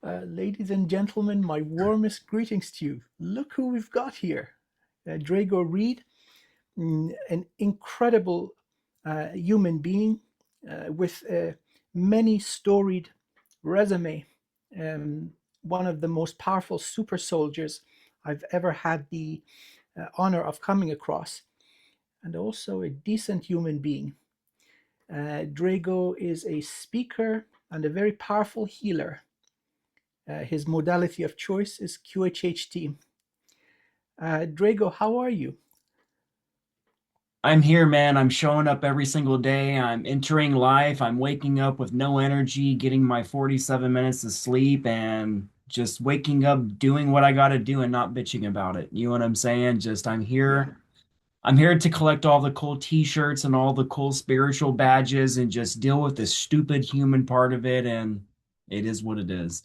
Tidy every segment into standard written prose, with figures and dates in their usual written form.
Ladies and gentlemen, my warmest greetings to you. Look who we've got here. Drago Reid, an incredible human being with a many storied resume, um, one of the most powerful super soldiers I've ever had the honor of coming across, and also a decent human being. Drago is a speaker and a very powerful healer. His modality of choice is QHHT. Drago, how are you? I'm here, man. I'm showing up every single day. I'm entering life. I'm waking up with no energy, getting my 47 minutes of sleep, and just waking up, doing what I got to do and not bitching about it. You know what I'm saying? Just I'm Yeah, here. I'm here to collect all the cool t-shirts and all the cool spiritual badges and just deal with the stupid human part of it. And it is what it is.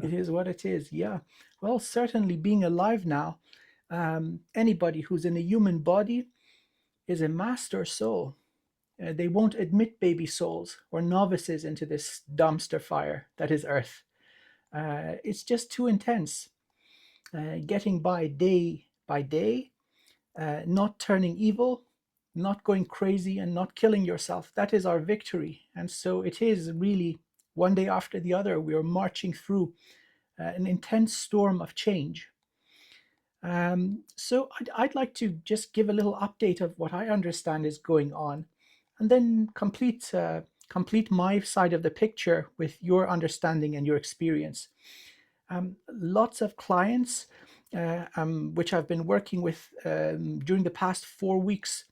it is what it is. Yeah. Well, certainly being alive now, anybody who's in a human body is a master soul. They won't admit baby souls or novices into this dumpster fire that is Earth. It's just too intense. Getting by day, not turning evil, not going crazy, and not killing yourself. That is our victory. And so it is really one day after the other, we are marching through an intense storm of change. So I'd like to just give a little update of what I understand is going on, and then complete my side of the picture with your understanding and your experience. Lots of clients, which I've been working with during the past 4 weeks,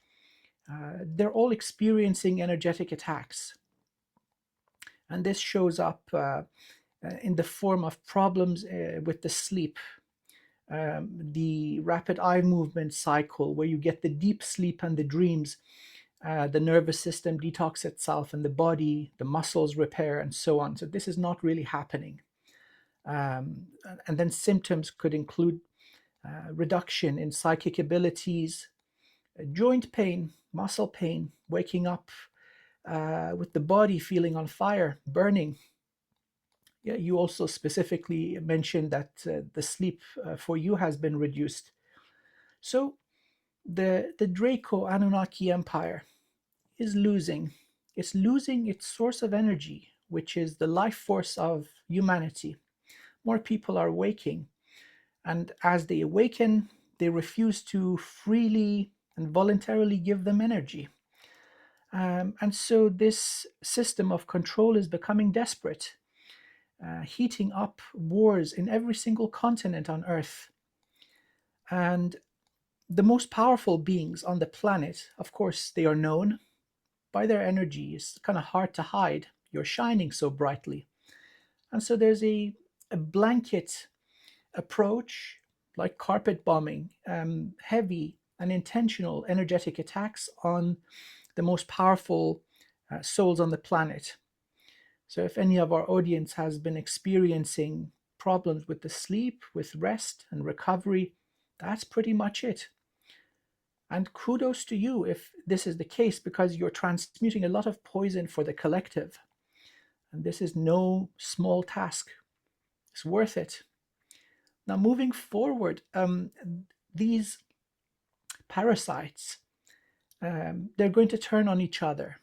they're all experiencing energetic attacks, and this shows up in the form of problems with the sleep, the rapid eye movement cycle, where you get the deep sleep and the dreams, the nervous system detox itself, and the body, the muscles repair, and so on. So this is not really happening. And then symptoms could include reduction in psychic abilities, joint pain, muscle pain, waking up with the body feeling on fire, burning. Yeah, you also specifically mentioned that the sleep for you has been reduced. So the Draco Anunnaki Empire is losing. It's losing its source of energy, which is the life force of humanity. More people are waking, and as they awaken, they refuse to freely and voluntarily give them energy. And so this system of control is becoming desperate, heating up wars in every single continent on Earth. And the most powerful beings on the planet, of course, they are known by their energy. It's kind of hard to hide. You're shining so brightly. And so there's a blanket approach, like carpet bombing, heavy and intentional energetic attacks on the most powerful souls on the planet. So if any of our audience has been experiencing problems with the sleep, with rest and recovery, that's pretty much it. And kudos to you if this is the case, because you're transmuting a lot of poison for the collective. And this is no small task. It's worth it. Now, moving forward, these parasites, they're going to turn on each other,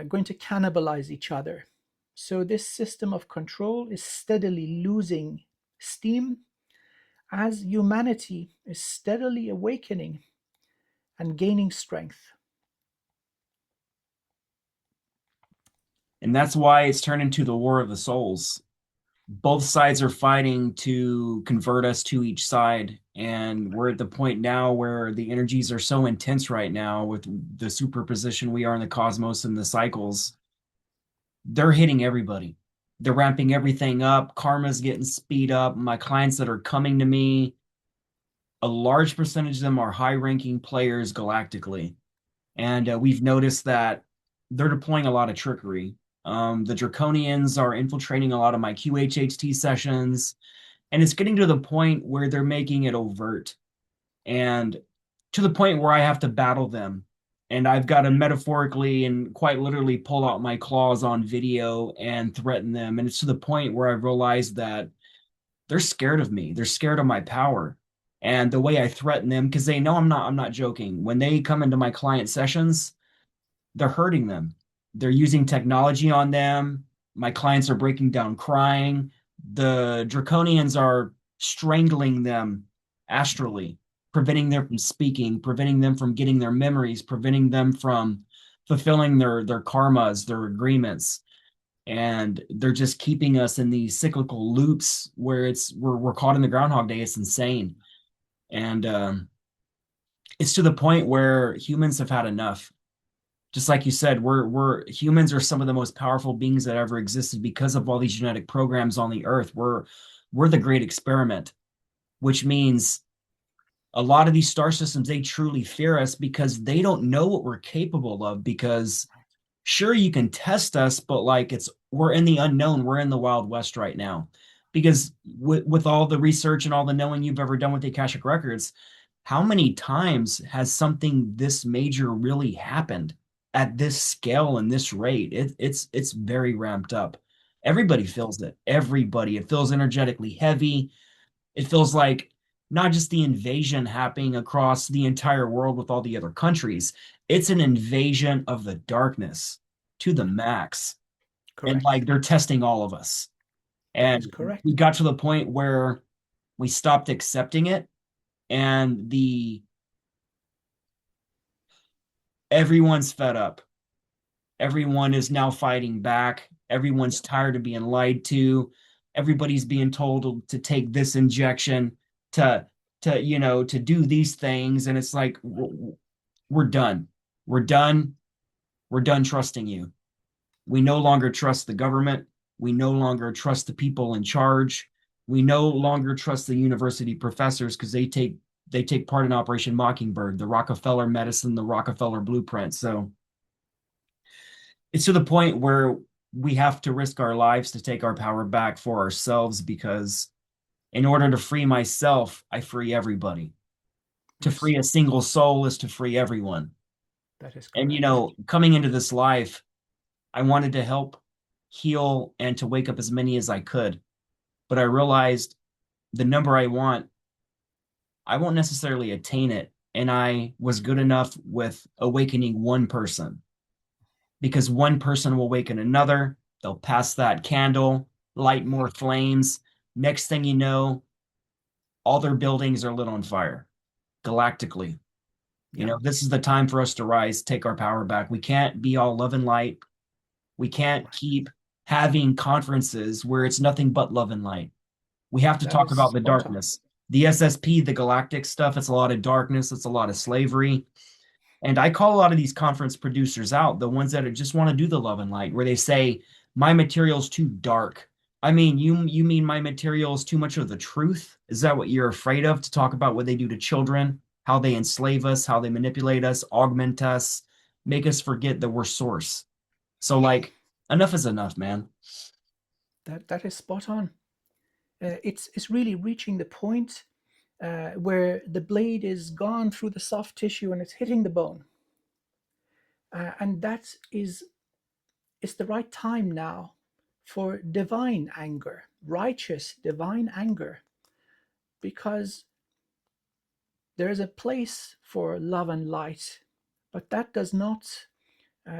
going to cannibalize each other. So this system of control is steadily losing steam as humanity is steadily awakening and gaining strength. And that's why it's turned into the War of the Souls. Both sides are fighting to convert us to each side. And we're at the point now where the energies are so intense right now with the superposition we are in the cosmos and the cycles. They're hitting everybody. They're ramping everything up. Karma's getting speed up. My clients that are coming to me, a large percentage of them are high ranking players galactically. And we've noticed that they're deploying a lot of trickery. The Draconians are infiltrating a lot of my QHHT sessions, and it's getting to the point where they're making it overt and to the point where I have to battle them And I've got to metaphorically and quite literally pull out my claws on video and threaten them. And it's to the point where I realized that they're scared of me. They're scared of my power. And the way I threaten them, because they know I'm not joking. When they come into my client sessions, they're hurting them. They're using technology on them. My clients are breaking down crying. The draconians are strangling them astrally, preventing them from speaking, preventing them from getting their memories, preventing them from fulfilling their karmas, their agreements. And they're just keeping us in these cyclical loops where we're caught in the Groundhog Day. It's insane. And it's to the point where humans have had enough. Just like you said, we're humans are some of the most powerful beings that ever existed because of all these genetic programs on the earth. We're the great experiment, which means a lot of these star systems, they truly fear us because they don't know what we're capable of. Because sure, you can test us, but like we're in the unknown, we're in the Wild West right now. Because with all the research and all the knowing you've ever done with the Akashic Records, how many times has something this major really happened at this scale and this rate? It's very ramped up. Everybody feels it. Everybody. It feels energetically heavy. It feels like not just the invasion happening across the entire world with all the other countries, it's an invasion of the darkness to the max. And Correct. like they're testing all of us. That is And we correct. got to the point where we stopped accepting it, and the everyone's fed up. Everyone is now fighting back. Everyone's Yep. tired of being lied to. Everybody's being told to take this injection to to do these things, and it's like we're done. We're done. We're done trusting you. We no longer trust the government. We no longer trust the people in charge. We no longer trust the university professors because they take part in Operation Mockingbird, the Rockefeller medicine, the Rockefeller blueprint. So it's to the point where we have to risk our lives to take our power back for ourselves, because in order to free myself, I free everybody. To Yes, free a single soul is to free everyone. that is And correct. coming into this life, I wanted to help heal and to wake up as many as I could. But I realized the number I want, I won't necessarily attain it. And I was good enough with awakening one person, because one person will awaken another. They'll pass that candle, light more flames. Next thing you know, all their buildings are lit on fire galactically. Yeah. This is the time for us to rise, take our power back. We can't be all love and light. We can't keep having conferences where it's nothing but love and light. We have to That talk is about the spot on. darkness. The SSP, the galactic stuff, it's a lot of darkness, it's a lot of slavery. And I call a lot of these conference producers out, the ones that just want to do the love and light, where they say, my material's too dark. I mean, you mean my material is too much of the truth? Is that what you're afraid of, to talk about what they do to children, how they enslave us, how they manipulate us, augment us, make us forget that we're source? So like, enough is enough, man. That is spot on. It's really reaching the point where the blade is gone through the soft tissue and it's hitting the bone, and that is the right time now for divine anger, righteous divine anger, because there is a place for love and light, but that does not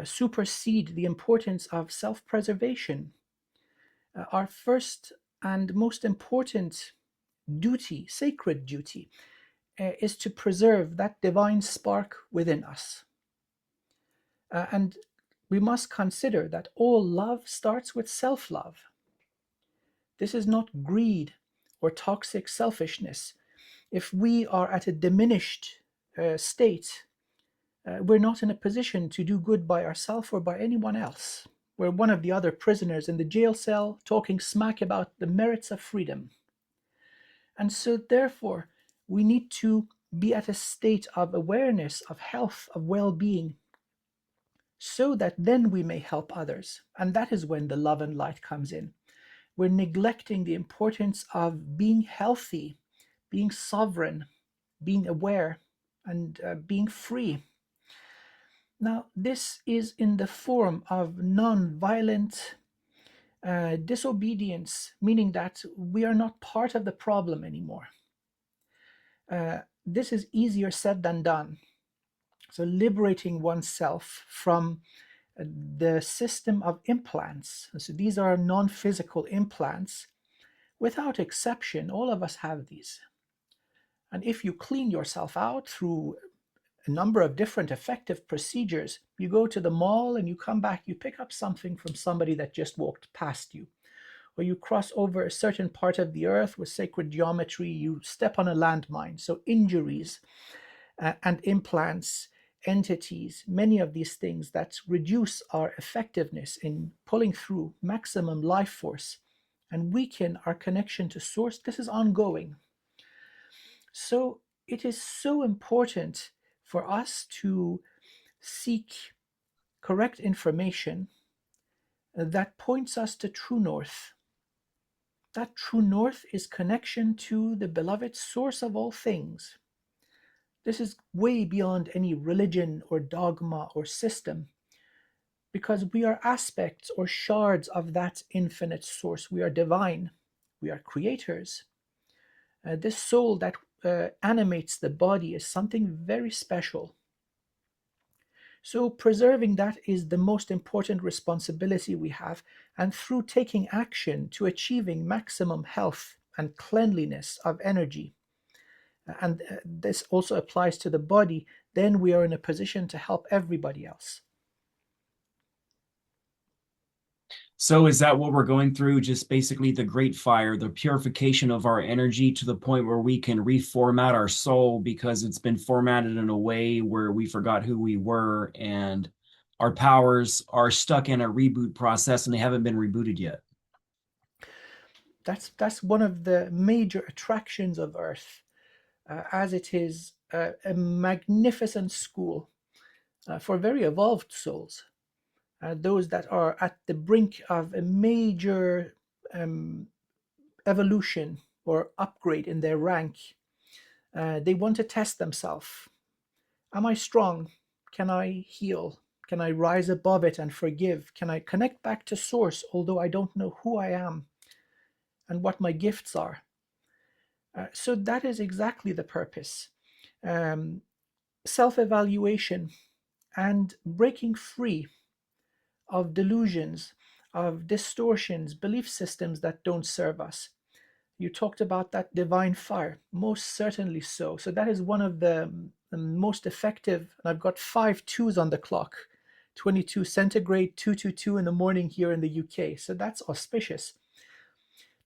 supersede the importance of self preservation. Our first and most important duty, sacred duty, is to preserve that divine spark within us. And we must consider that all love starts with self love. This is not greed or toxic selfishness. If we are at a diminished state, we're not in a position to do good by ourselves or by anyone else. We're one of the other prisoners in the jail cell talking smack about the merits of freedom. And so, therefore, we need to be at a state of awareness, of health, of well being, so that then we may help others. And that is when the love and light comes in. We're neglecting the importance of being healthy, being sovereign, being aware, and being free. Now, this is in the form of non-violent disobedience, meaning that we are not part of the problem anymore. This is easier said than done. So, liberating oneself from the system of implants. So, these are non physical implants. Without exception, all of us have these. And if you clean yourself out through a number of different effective procedures, you go to the mall and you come back, you pick up something from somebody that just walked past you, or you cross over a certain part of the earth with sacred geometry, you step on a landmine. So, injuries and implants, entities, many of these things that reduce our effectiveness in pulling through maximum life force and weaken our connection to source, this is ongoing. So, it is so important for us to seek correct information that points us to true north. That true north is connection to the beloved source of all things. This is way beyond any religion or dogma or system, because we are aspects or shards of that infinite source. We are divine. We are creators. This soul that animates the body is something very special. So, preserving that is the most important responsibility we have, and through taking action to achieving maximum health and cleanliness of energy, and this also applies to the body, then we are in a position to help everybody else. So is that what we're going through? Just basically the great fire, the purification of our energy to the point where we can reformat our soul because it's been formatted in a way where we forgot who we were and our powers are stuck in a reboot process and they haven't been rebooted yet. That's one of the major attractions of Earth, as it is a magnificent school for very evolved souls, those that are at the brink of a major um, evolution or upgrade in their rank. They want to test themselves. Am I strong? Can I heal? Can I rise above it and forgive? Can I connect back to source, although I don't know who I am and what my gifts are? So that is exactly the purpose. Um, Self evaluation and breaking free of delusions, of distortions, belief systems that don't serve us. You talked about that divine fire, most certainly so. So that is one of the most effective. And I've got 5 2s on the clock, 22 centigrade, 222 in the morning here in the UK. So that's auspicious.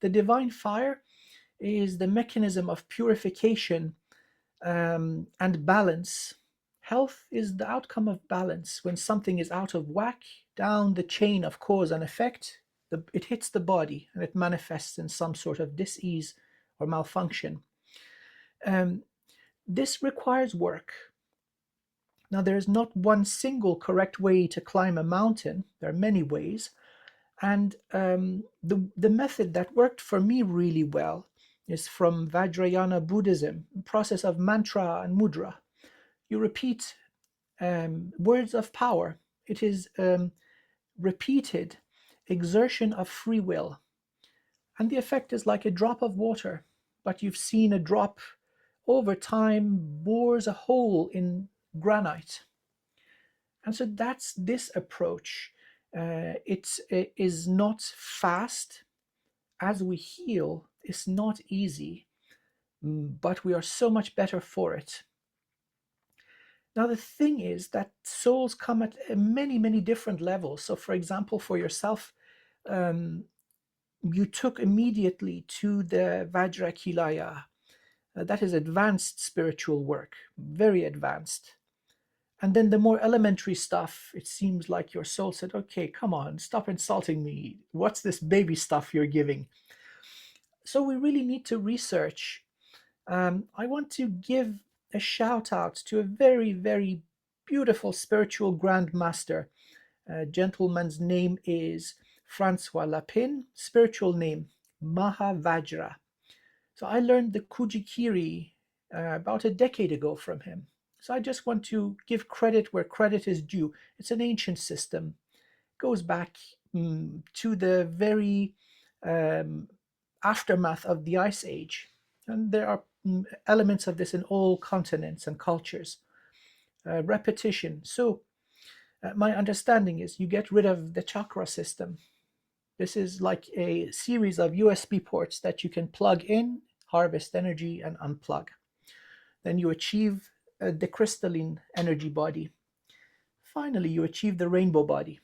The divine fire is the mechanism of purification and balance. Health is the outcome of balance. When something is out of whack, down the chain of cause and effect, it hits the body and it manifests in some sort of dis-ease or malfunction. Um, this requires work. Now, there is not one single correct way to climb a mountain. There are many ways. And the method that worked for me really well is from Vajrayana Buddhism, process of mantra and mudra. You repeat words of power. It is repeated exertion of free will. And the effect is like a drop of water, but you've seen a drop over time bores a hole in granite. And so that's this approach. It is not fast. As we heal, it's not easy, but we are so much better for it. Now, the thing is that souls come at many, many different levels. So, for example, for yourself, um, you took immediately to the Vajrakilaya. That is advanced spiritual work, very advanced. And then the more elementary stuff, it seems like your soul said, okay, come on, stop insulting me. What's this baby stuff you're giving? So we really need to research. I want to give a shout out to a very, very beautiful spiritual grandmaster. Gentleman's name is Francois Lapin, spiritual name Mahavajra. So I learned the Kujikiri about a decade ago from him. So I just want to give credit where credit is due. It's an ancient system, goes back to the very um, aftermath of the Ice Age. And there are elements of this in all continents and cultures. Repetition. So, my understanding is you get rid of the chakra system. This is like a series of USB ports that you can plug in, harvest energy, and unplug. Then you achieve the crystalline energy body. Finally, you achieve the rainbow body.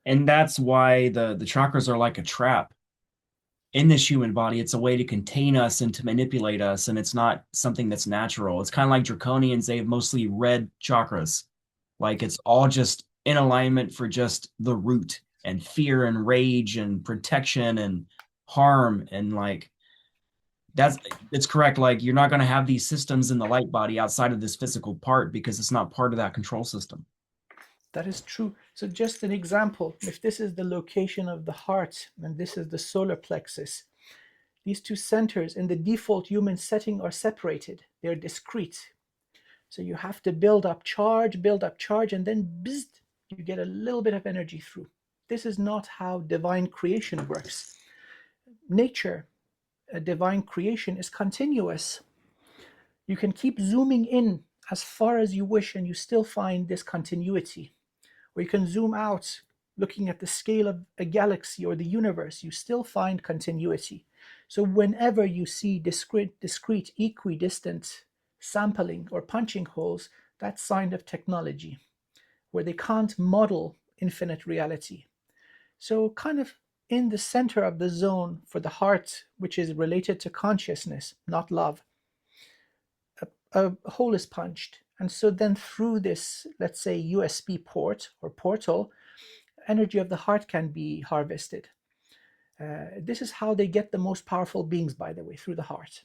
And that's why the chakras are like a trap in this human body. It's a way to contain us and to manipulate us, and it's not something that's natural. It's kind of like draconians. They have mostly red chakras. Like it's all just in alignment for just the root and fear and rage and protection and harm. And like that's it's correct. Like you're not going to have these systems in the light body outside of this physical part because it's not part of that control system. That is true. So, just an example, if this is the location of the heart and this is the solar plexus, these two centers in the default human setting are separated, they're discrete. So, you have to build up charge, and then bzzzt, you get a little bit of energy through. This is not how divine creation works. Nature, a divine creation, is continuous. You can keep zooming in as far as you wish, and you still find this continuity. Or you can zoom out, looking at the scale of a galaxy or the universe, you still find continuity. So whenever you see discrete equidistant sampling or punching holes, that's sign of technology, where they can't model infinite reality. So kind of in the center of the zone for the heart, which is related to consciousness, not love, a hole is punched. And so then through this, let's say, USB port or portal, energy of the heart can be harvested. This is how they get the most powerful beings, by the way, through the heart.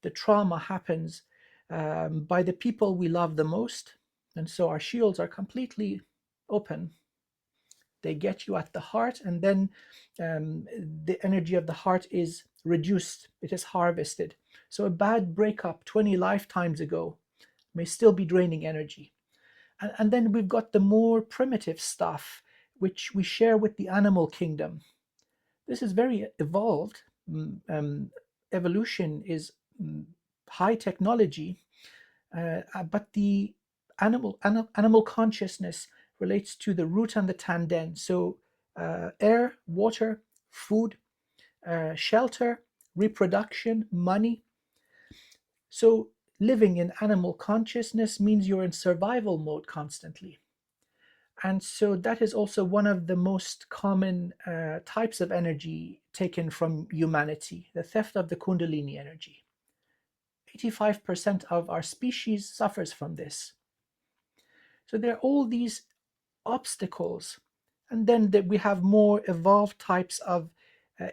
The trauma happens by the people we love the most. And so our shields are completely open. They get you at the heart, and then the energy of the heart is reduced, it is harvested. So a bad breakup 20 lifetimes ago may still be draining energy. And then we've got the more primitive stuff, which we share with the animal kingdom. This is very evolved. Evolution is high technology, but the animal consciousness relates to the root and the tanden. So air, water, food, shelter, reproduction, money. So living in animal consciousness means you're in survival mode constantly. And so that is also one of the most common types of energy taken from humanity, the theft of the Kundalini energy. 85% of our species suffers from this. So there are all these obstacles. And then we have more evolved types of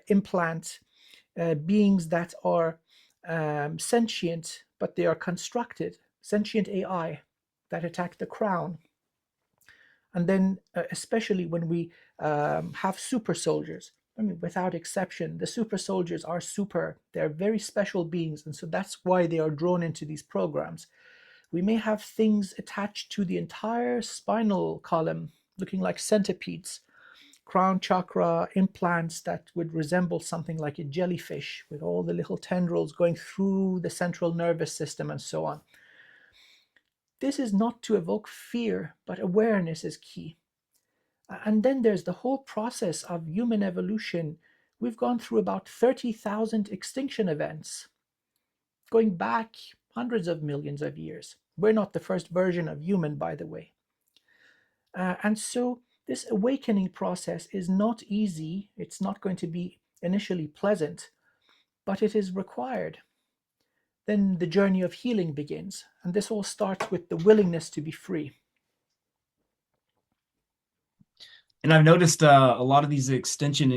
implant beings that are sentient, but they are constructed, sentient AI that attack the crown. And then, especially when we have super soldiers, I mean, without exception, the super soldiers are super. They're very special beings. And so that's why they are drawn into these programs. We may have things attached to the entire spinal column, looking like centipedes, crown chakra implants that would resemble something like a jellyfish with all the little tendrils going through the central nervous system and so on. This is not to evoke fear, but awareness is key. And then there's the whole process of human evolution. We've gone through about 30,000 extinction events, going back hundreds of millions of years. We're not the first version of human, by the way. And so this awakening process is not easy. It's not going to be initially pleasant, but it is required. Then the journey of healing begins. And this all starts with the willingness to be free. And I've noticed a lot of these extinction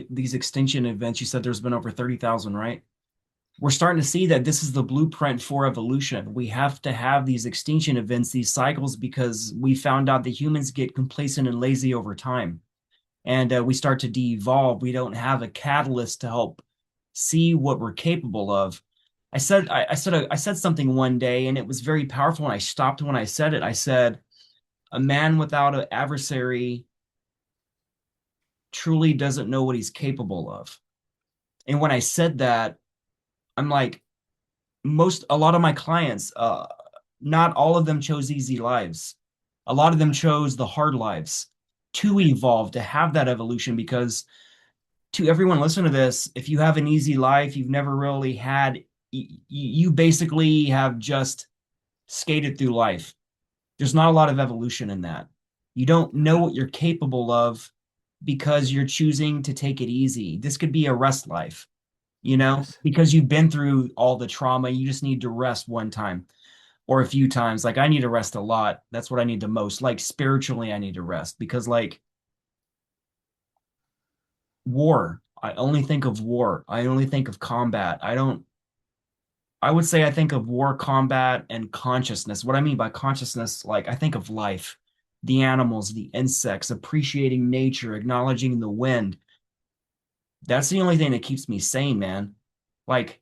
events. You said there's been over 30,000, right? We're starting to see that this is the blueprint for evolution. We have to have these extinction events, these cycles, because we found out that humans get complacent and lazy over time. And we start to de-evolve. We don't have a catalyst to help see what we're capable of. I said something one day and it was very powerful and I stopped when I said it. I said, a man without an adversary truly doesn't know what he's capable of. And when I said that, I'm like, a lot of my clients, not all of them chose easy lives. A lot of them chose the hard lives to evolve, to have that evolution. Because to everyone listening to this, if you have an easy life, you've never really had, you basically have just skated through life. There's not a lot of evolution in that. You don't know what you're capable of because you're choosing to take it easy. This could be a rest life, Yes. because you've been through all the trauma. You just need to rest one time or a few times. Like I need to rest a lot. That's what I need the most. Like spiritually, I need to rest because like war, I only think of war. I only think of combat. I would say I think of war, combat, and consciousness. What I mean by consciousness, like I think of life, the animals, the insects, appreciating nature, acknowledging the wind. That's the only thing that keeps me sane, man. Like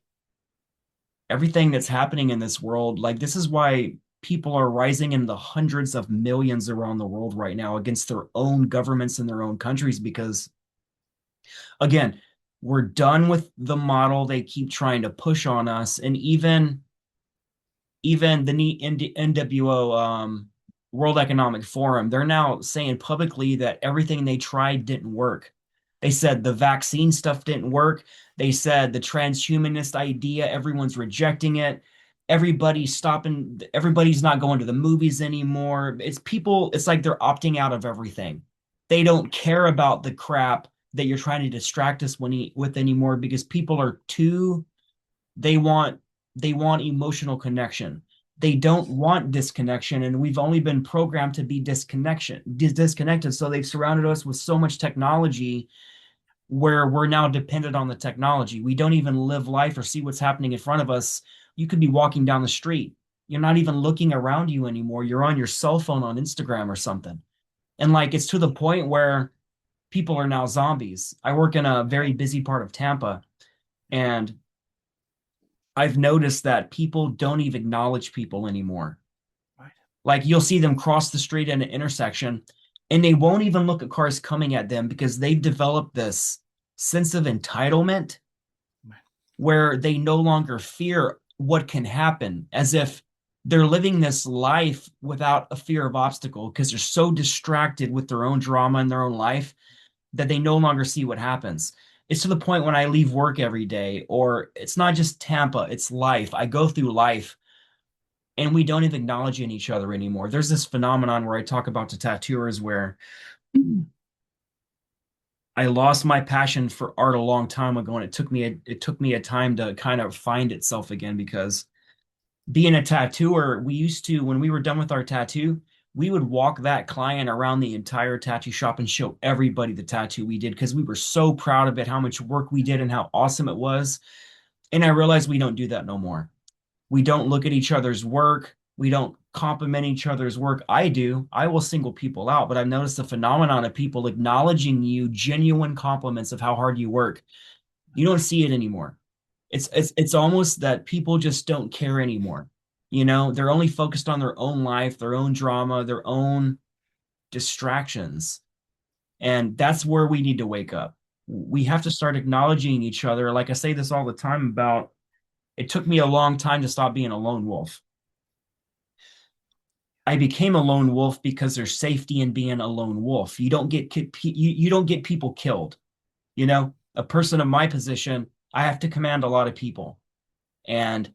everything that's happening in this world, like this is why people are rising in the hundreds of millions around the world right now against their own governments in their own countries because again, we're done with the model they keep trying to push on us. And even the NWO, World Economic Forum, they're now saying publicly that everything they tried didn't work. They said the vaccine stuff didn't work. They said the transhumanist idea, everyone's rejecting it. Everybody's not going to the movies anymore. It's like they're opting out of everything. They don't care about the crap that you're trying to distract us with anymore because people are too they want they want emotional connection. They don't want disconnection, and we've only been programmed to be disconnected. So they've surrounded us with so much technology where we're now dependent on the technology. We don't even live life or see what's happening in front of us. You could be walking down the street. You're not even looking around you anymore. You're on your cell phone on Instagram or something. And like it's to the point where people are now zombies. I work in a very busy part of Tampa, and I've noticed that people don't even acknowledge people anymore. Right. Like you'll see them cross the street at an intersection and they won't even look at cars coming at them because they've developed this sense of entitlement Right. where they no longer fear what can happen, as if they're living this life without a fear of obstacle because they're so distracted with their own drama in their own life that they no longer see what happens. It's to the point when I leave work every day, or it's not just Tampa, it's life. I go through life and we don't even acknowledge in each other anymore. There's this phenomenon where I talk about to tattooers where I lost my passion for art a long time ago, and it took me a time to kind of find itself again because being a tattooer, we used to, when we were done with our tattoo, we would walk that client around the entire tattoo shop and show everybody the tattoo we did because we were so proud of it, how much work we did and how awesome it was. And I realized we don't do that no more. We don't look at each other's work. We don't compliment each other's work. I do. I will single people out, but I've noticed the phenomenon of people acknowledging you, genuine compliments of how hard you work. You don't see it anymore. It's almost that people just don't care anymore. They're only focused on their own life, their own drama, their own distractions. And that's where we need to wake up. We have to start acknowledging each other. Like I say this all the time about it took me a long time to stop being a lone wolf. I became a lone wolf because there's safety in being a lone wolf. You don't get people killed. A person in my position, I have to command a lot of people. And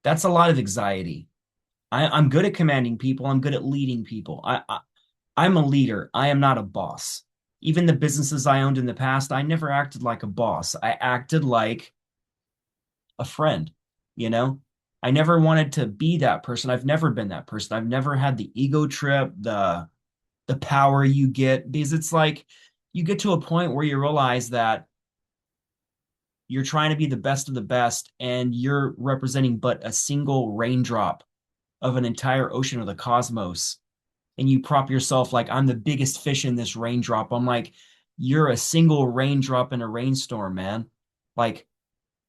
that's a lot of anxiety. I'm good at commanding people. I'm good at leading people. I'm a leader. I am not a boss. Even the businesses I owned in the past, I never acted like a boss. I acted like a friend, you know? I never wanted to be that person. I've never been that person. I've never had the ego trip, the power you get, because it's like you get to a point where you realize that you're trying to be the best of the best and you're representing but a single raindrop of an entire ocean of the cosmos. And you prop yourself like, I'm the biggest fish in this raindrop. I'm like, you're a single raindrop in a rainstorm, man. Like,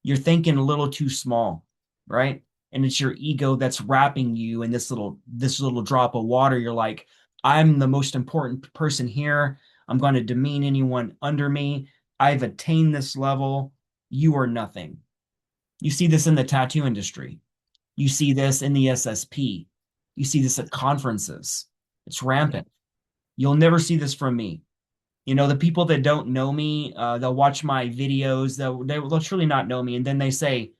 you're thinking a little too small. right? And it's your ego that's wrapping you in this little drop of water. You're like, I'm the most important person here. I'm going to demean anyone under me. I've attained this level. You are nothing. You see this in the tattoo industry. You see this in the SSP. You see this at conferences. It's Yeah. rampant. You'll never see this from me. The people that don't know me, they'll watch my videos. They'll truly not know me. And then they say,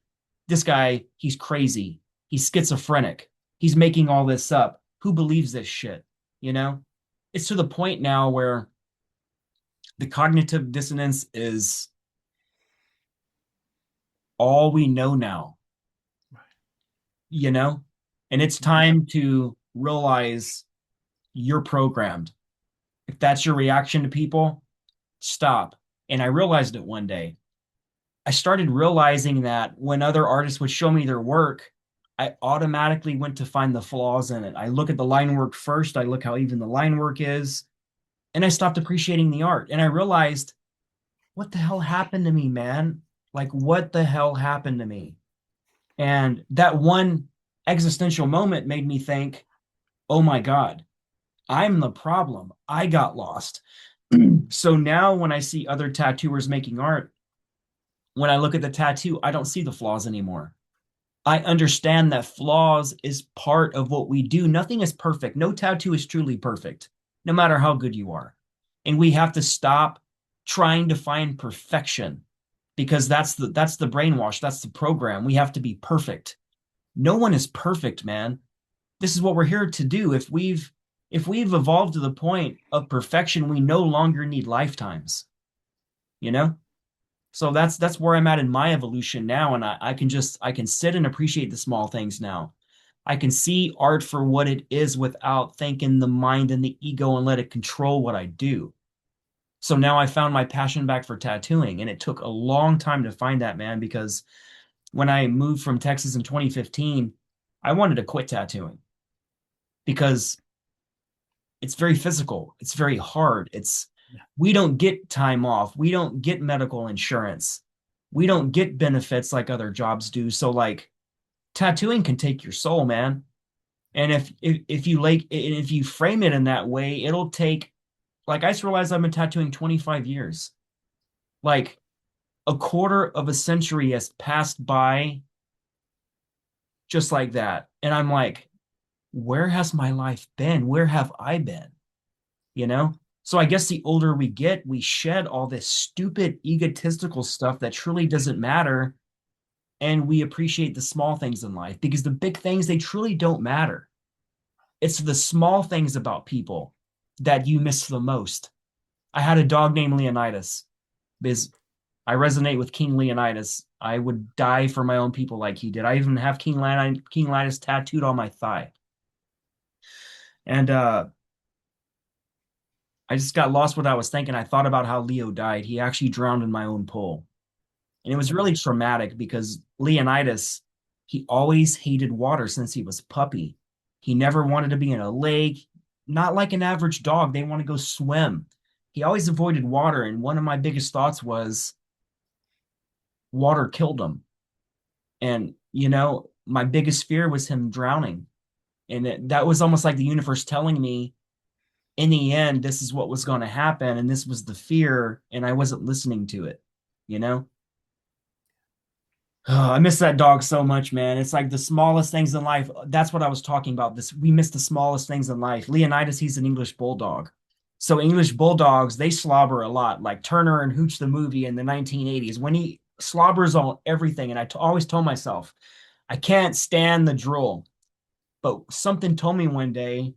this guy, he's crazy. He's schizophrenic. He's making all this up. Who believes this shit? You know? It's to the point now where the cognitive dissonance is all we know now, you know? And it's Yeah. time to realize you're programmed. If that's your reaction to people, stop. And I realized it one day. I started realizing that when other artists would show me their work, I automatically went to find the flaws in it. I look at the line work first, I look how even the line work is, and I stopped appreciating the art. And I realized, what the hell happened to me, man? Like, what the hell happened to me? And that one existential moment made me think, oh my God, I'm the problem. I got lost. So now when I see other tattooers making art, when I look at the tattoo, I don't see the flaws anymore. I understand that flaws is part of what we do. Nothing is perfect. No tattoo is truly perfect, no matter how good you are. And we have to stop trying to find perfection because that's the brainwash, that's the program. We have to be perfect. No one is perfect, man. This is what we're here to do. If we've evolved to the point of perfection, we no longer need lifetimes, you know? So that's where I'm at in my evolution now. And I can sit and appreciate the small things now. I can see art for what it is without thinking the mind and the ego and let it control what I do. So now I found my passion back for tattooing. And it took a long time to find that, man, because when I moved from Texas in 2015, I wanted to quit tattooing because it's very physical. It's very hard. Yeah. We don't get time off. We don't get medical insurance. We don't get benefits like other jobs do. So like tattooing can take your soul, man. And if you frame it in that way, it'll take like I just realized I've been tattooing 25 years. Like a quarter of a century has passed by just like that. And I'm like, where has my life been? Where have I been? You know? So I guess the older we get, we shed all this stupid egotistical stuff that truly doesn't matter, and we appreciate the small things in life because the big things, they truly don't matter. It's the small things about people that you miss the most. I had a dog named Leonidas because I resonate with King Leonidas. I would die for my own people like he did. I even have King Leonidas tattooed on my thigh. And I just got lost what I was thinking. I thought about how Leo died. He actually drowned in my own pool. And it was really traumatic because Leonidas, he always hated water since he was a puppy. He never wanted to be in a lake, not like an average dog. They want to go swim. He always avoided water. And one of my biggest thoughts was water killed him. And, my biggest fear was him drowning. And that was almost like the universe telling me, in the end, this is what was going to happen. And this was the fear. And I wasn't listening to it, you know? Oh, I miss that dog so much, man. It's like the smallest things in life. That's what I was talking about. We miss the smallest things in life. Leonidas, he's an English bulldog. So English bulldogs, they slobber a lot, like Turner and Hooch the movie in the 1980s when he slobbers on everything. And always told myself, I can't stand the drool. But something told me one day,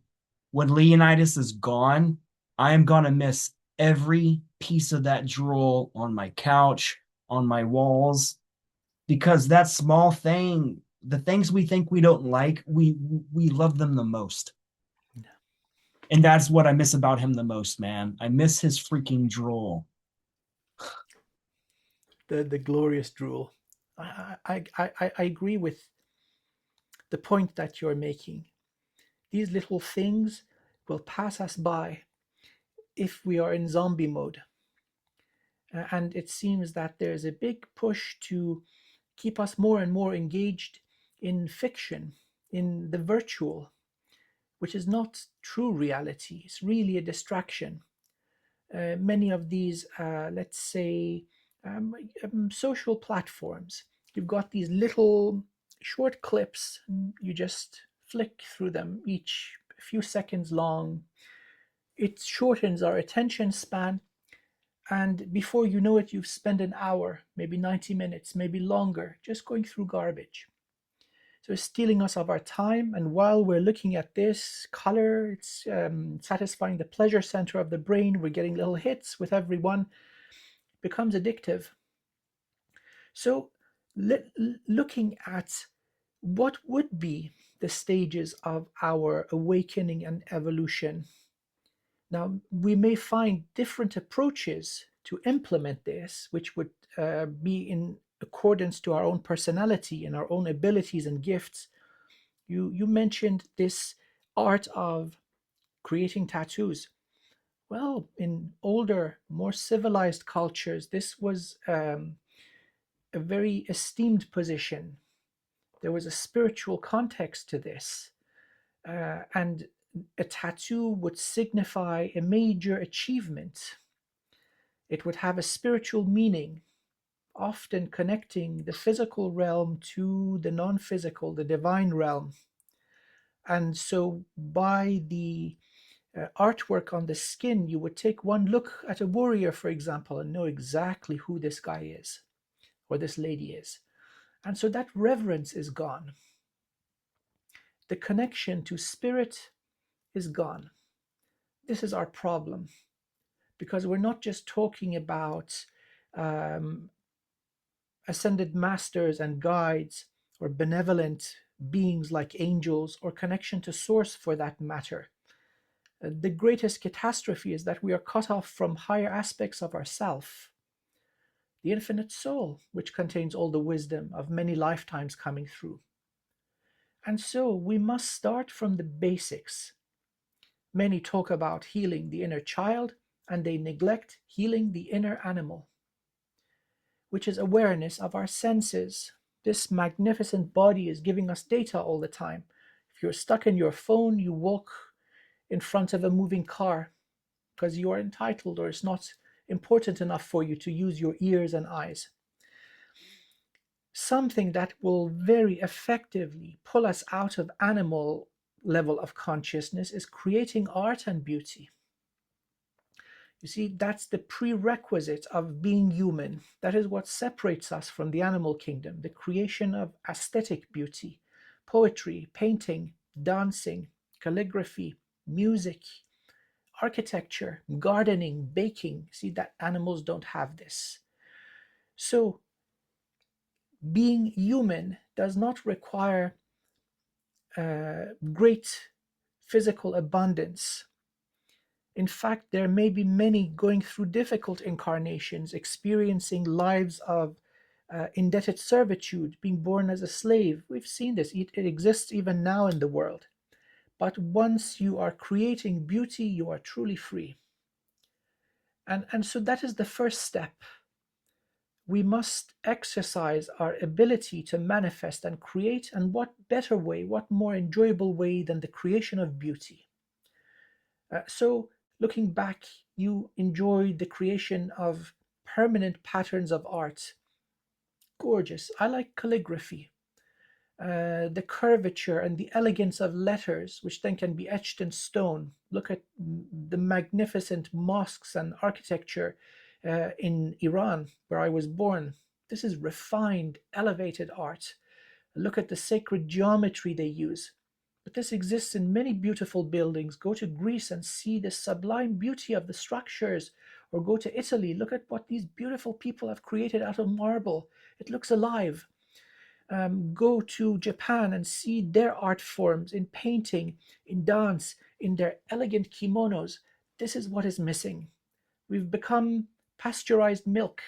when Leonidas is gone, I am gonna miss every piece of that drool on my couch, on my walls, because that small thing, the things we think we don't like, we love them the most. And that's what I miss about him the most, man. I miss his freaking drool. The glorious drool. I agree with the point that you're making. These little things will pass us by if we are in zombie mode. And it seems that there's a big push to keep us more and more engaged in fiction, in the virtual, which is not true reality. It's really a distraction. Many of these, let's say, social platforms, you've got these little short clips. You just flick through them, each a few seconds long. It shortens our attention span. And before you know it, you've spent an hour, maybe 90 minutes, maybe longer, just going through garbage. So it's stealing us of our time. And while we're looking at this color, it's satisfying the pleasure center of the brain. We're getting little hits with every one. It becomes addictive. So looking at what would be the stages of our awakening and evolution. Now, we may find different approaches to implement this, which would be in accordance to our own personality and our own abilities and gifts. You mentioned this art of creating tattoos. Well, in older, more civilized cultures, this was a very esteemed position. There was a spiritual context to this. And a tattoo would signify a major achievement. It would have a spiritual meaning, often connecting the physical realm to the non physical, the divine realm. And so, by the artwork on the skin, you would take one look at a warrior, for example, and know exactly who this guy is or this lady is. And so that reverence is gone. The connection to spirit is gone. This is our problem, because we're not just talking about um, ascended masters and guides or benevolent beings like angels or connection to source for that matter. The greatest catastrophe is that we are cut off from higher aspects of ourself, the infinite soul, which contains all the wisdom of many lifetimes coming through. And so we must start from the basics. Many talk about healing the inner child, and they neglect healing the inner animal, which is awareness of our senses. This magnificent body is giving us data all the time. If you're stuck in your phone, you walk in front of a moving car because you are entitled, or it's not important enough for you to use your ears and eyes. Something that will very effectively pull us out of animal level of consciousness is creating art and beauty. You see, that's the prerequisite of being human. That is what separates us from the animal kingdom, the creation of aesthetic beauty, poetry, painting, dancing, calligraphy, music, architecture, gardening, baking. See, that animals don't have this. So, being human does not require great physical abundance. In fact, there may be many going through difficult incarnations, experiencing lives of indebted servitude, being born as a slave. We've seen this. It exists even now in the world. But once you are creating beauty, you are truly free. And so that is the first step. We must exercise our ability to manifest and create, and what better way, what more enjoyable way than the creation of beauty? So, looking back, you enjoyed the creation of permanent patterns of art. Gorgeous. I like calligraphy. The curvature and the elegance of letters, which then can be etched in stone. Look at the magnificent mosques and architecture in Iran, where I was born. This is refined, elevated art. Look at the sacred geometry they use. But this exists in many beautiful buildings. Go to Greece and see the sublime beauty of the structures. Or go to Italy, look at what these beautiful people have created out of marble. It looks alive. Go to Japan and see their art forms in painting, in dance, in their elegant kimonos. This is what is missing. We've become pasteurized milk,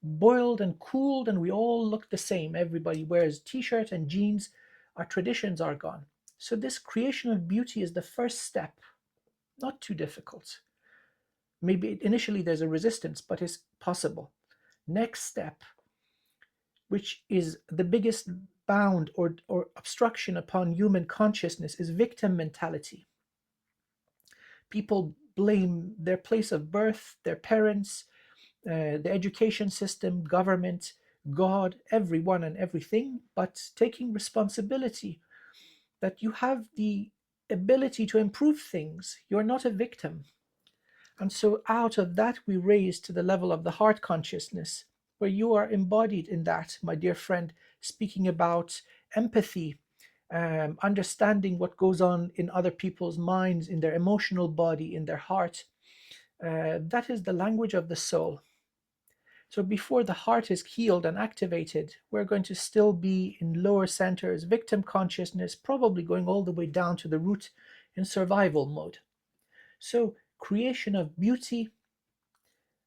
boiled and cooled, and we all look the same. Everybody wears t-shirt and jeans. Our traditions are gone. So this creation of beauty is the first step. Not too difficult. Maybe initially there's a resistance, but it's possible. Next step, which is the biggest bound or obstruction upon human consciousness is victim mentality. People blame their place of birth, their parents, the education system, government, God, everyone and everything, but taking responsibility that you have the ability to improve things. You're not a victim. And so out of that, we raise to the level of the heart consciousness, where you are embodied in that, my dear friend, speaking about empathy, understanding what goes on in other people's minds, in their emotional body, in their heart. That is the language of the soul. So before the heart is healed and activated, we're going to still be in lower centers, victim consciousness, probably going all the way down to the root in survival mode. So creation of beauty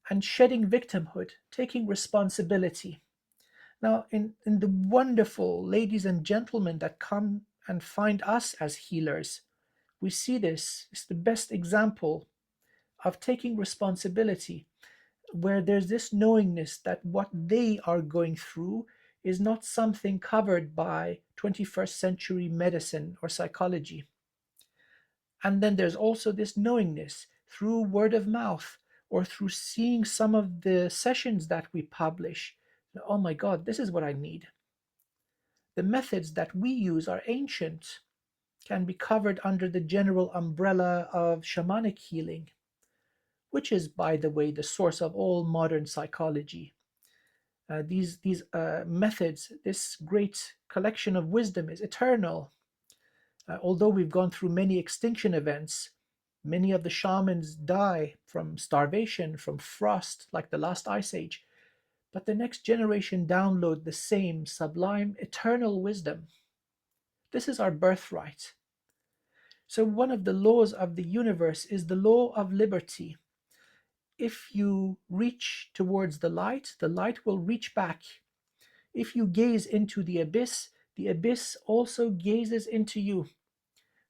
and shedding victimhood, taking responsibility. Now, in the wonderful ladies and gentlemen that come and find us as healers, we see this. It's the best example of taking responsibility, where there's this knowingness that what they are going through is not something covered by 21st century medicine or psychology. And then there's also this knowingness through word of mouth or through seeing some of the sessions that we publish. Oh my God, this is what I need. The methods that we use are ancient, can be covered under the general umbrella of shamanic healing, which is, by the way, the source of all modern psychology. These methods, this great collection of wisdom is eternal. Although we've gone through many extinction events, many of the shamans die from starvation, from frost, like the last ice age. But the next generation download the same sublime, eternal wisdom. This is our birthright. So one of the laws of the universe is the law of liberty. If you reach towards the light will reach back. If you gaze into the abyss also gazes into you.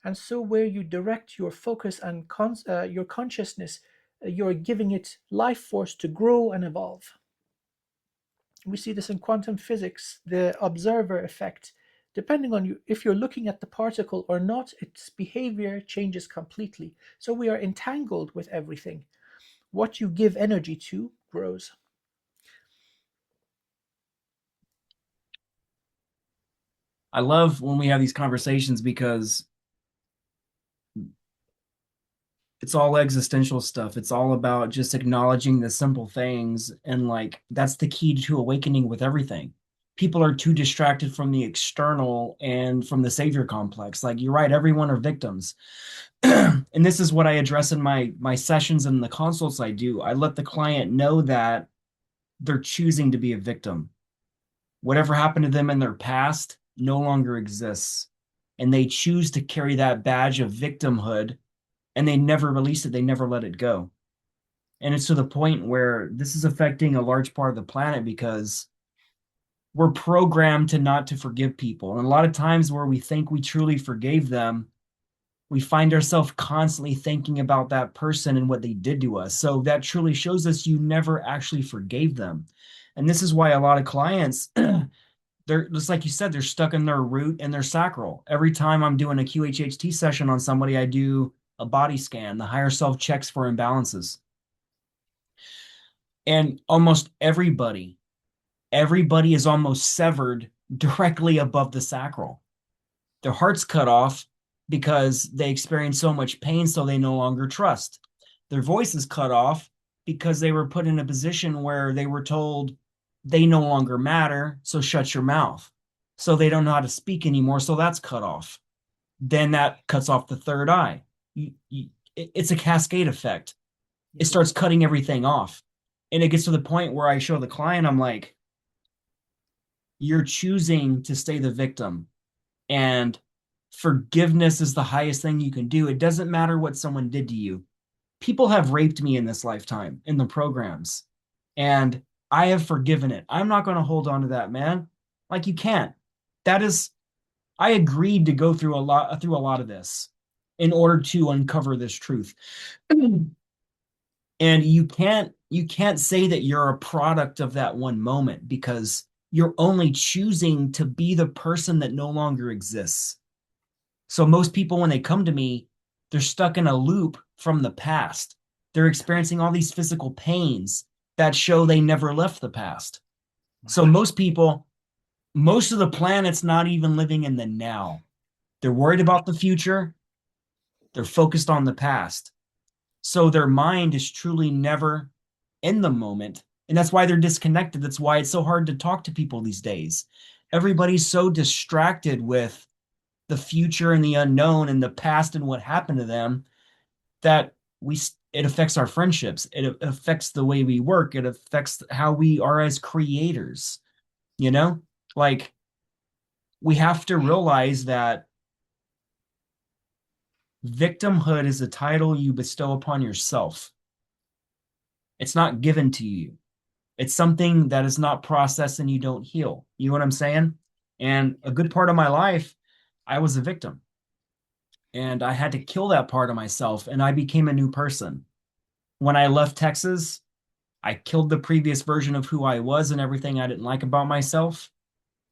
And so where you direct your focus and your consciousness, you're giving it life force to grow and evolve. We see this in quantum physics, the observer effect. Depending on you, if you're looking at the particle or not, its behavior changes completely. So we are entangled with everything. What you give energy to grows. I love when we have these conversations because it's all existential stuff. It's all about just acknowledging the simple things. And like, that's the key to awakening with everything. People are too distracted from the external and from the savior complex. Like, you're right, everyone are victims. And this is what I address in my sessions and the consults I do. I let the client know that they're choosing to be a victim. Whatever happened to them in their past no longer exists. And they choose to carry that badge of victimhood, and they never release it. They never let it go. And it's to the point where this is affecting a large part of the planet because we're programmed to not to forgive people. And a lot of times where we think we truly forgave them, we find ourselves constantly thinking about that person and what they did to us. So that truly shows us you never actually forgave them. And this is why a lot of clients, they're just like you said, they're stuck in their root and their sacral. Every time I'm doing a QHHT session on somebody, I do a body scan. The higher self checks for imbalances. And almost everybody is almost severed directly above the sacral. Their heart's cut off because they experience so much pain, so they no longer trust. Their voice is cut off because they were put in a position where they were told they no longer matter, so shut your mouth. So they don't know how to speak anymore, so that's cut off. Then that cuts off the third eye. It's a cascade effect. It starts cutting everything off. And it gets to the point where I show the client, I'm like, you're choosing to stay the victim. And forgiveness is the highest thing you can do. It doesn't matter what someone did to you. People have raped me in this lifetime in the programs, and I have forgiven it. I'm not going to hold on to that, man. Like, you can't. That is, I agreed to go through a lot of this in order to uncover this truth. And you can't say that you're a product of that one moment, because You're only choosing to be the person that no longer exists. So most people, when they come to me, they're stuck in a loop from the past. They're experiencing all these physical pains that show they never left the past. So Right. most people, most of the planet's not even living in the now. They're worried Right. about the future. They're focused on the past. So their mind is truly never in the moment. And that's why they're disconnected. That's why it's so hard to talk to people these days. Everybody's so distracted with the future and the unknown and the past and what happened to them that we it affects our friendships. It affects the way we work. It affects how we are as creators, you know? Like we have to realize that victimhood is a title you bestow upon yourself. It's not given to you. It's something that is not processed and you don't heal. You know what I'm saying? And a good part of my life, I was a victim and I had to kill that part of myself and I became a new person. When I left Texas, I killed the previous version of who I was and everything I didn't like about myself.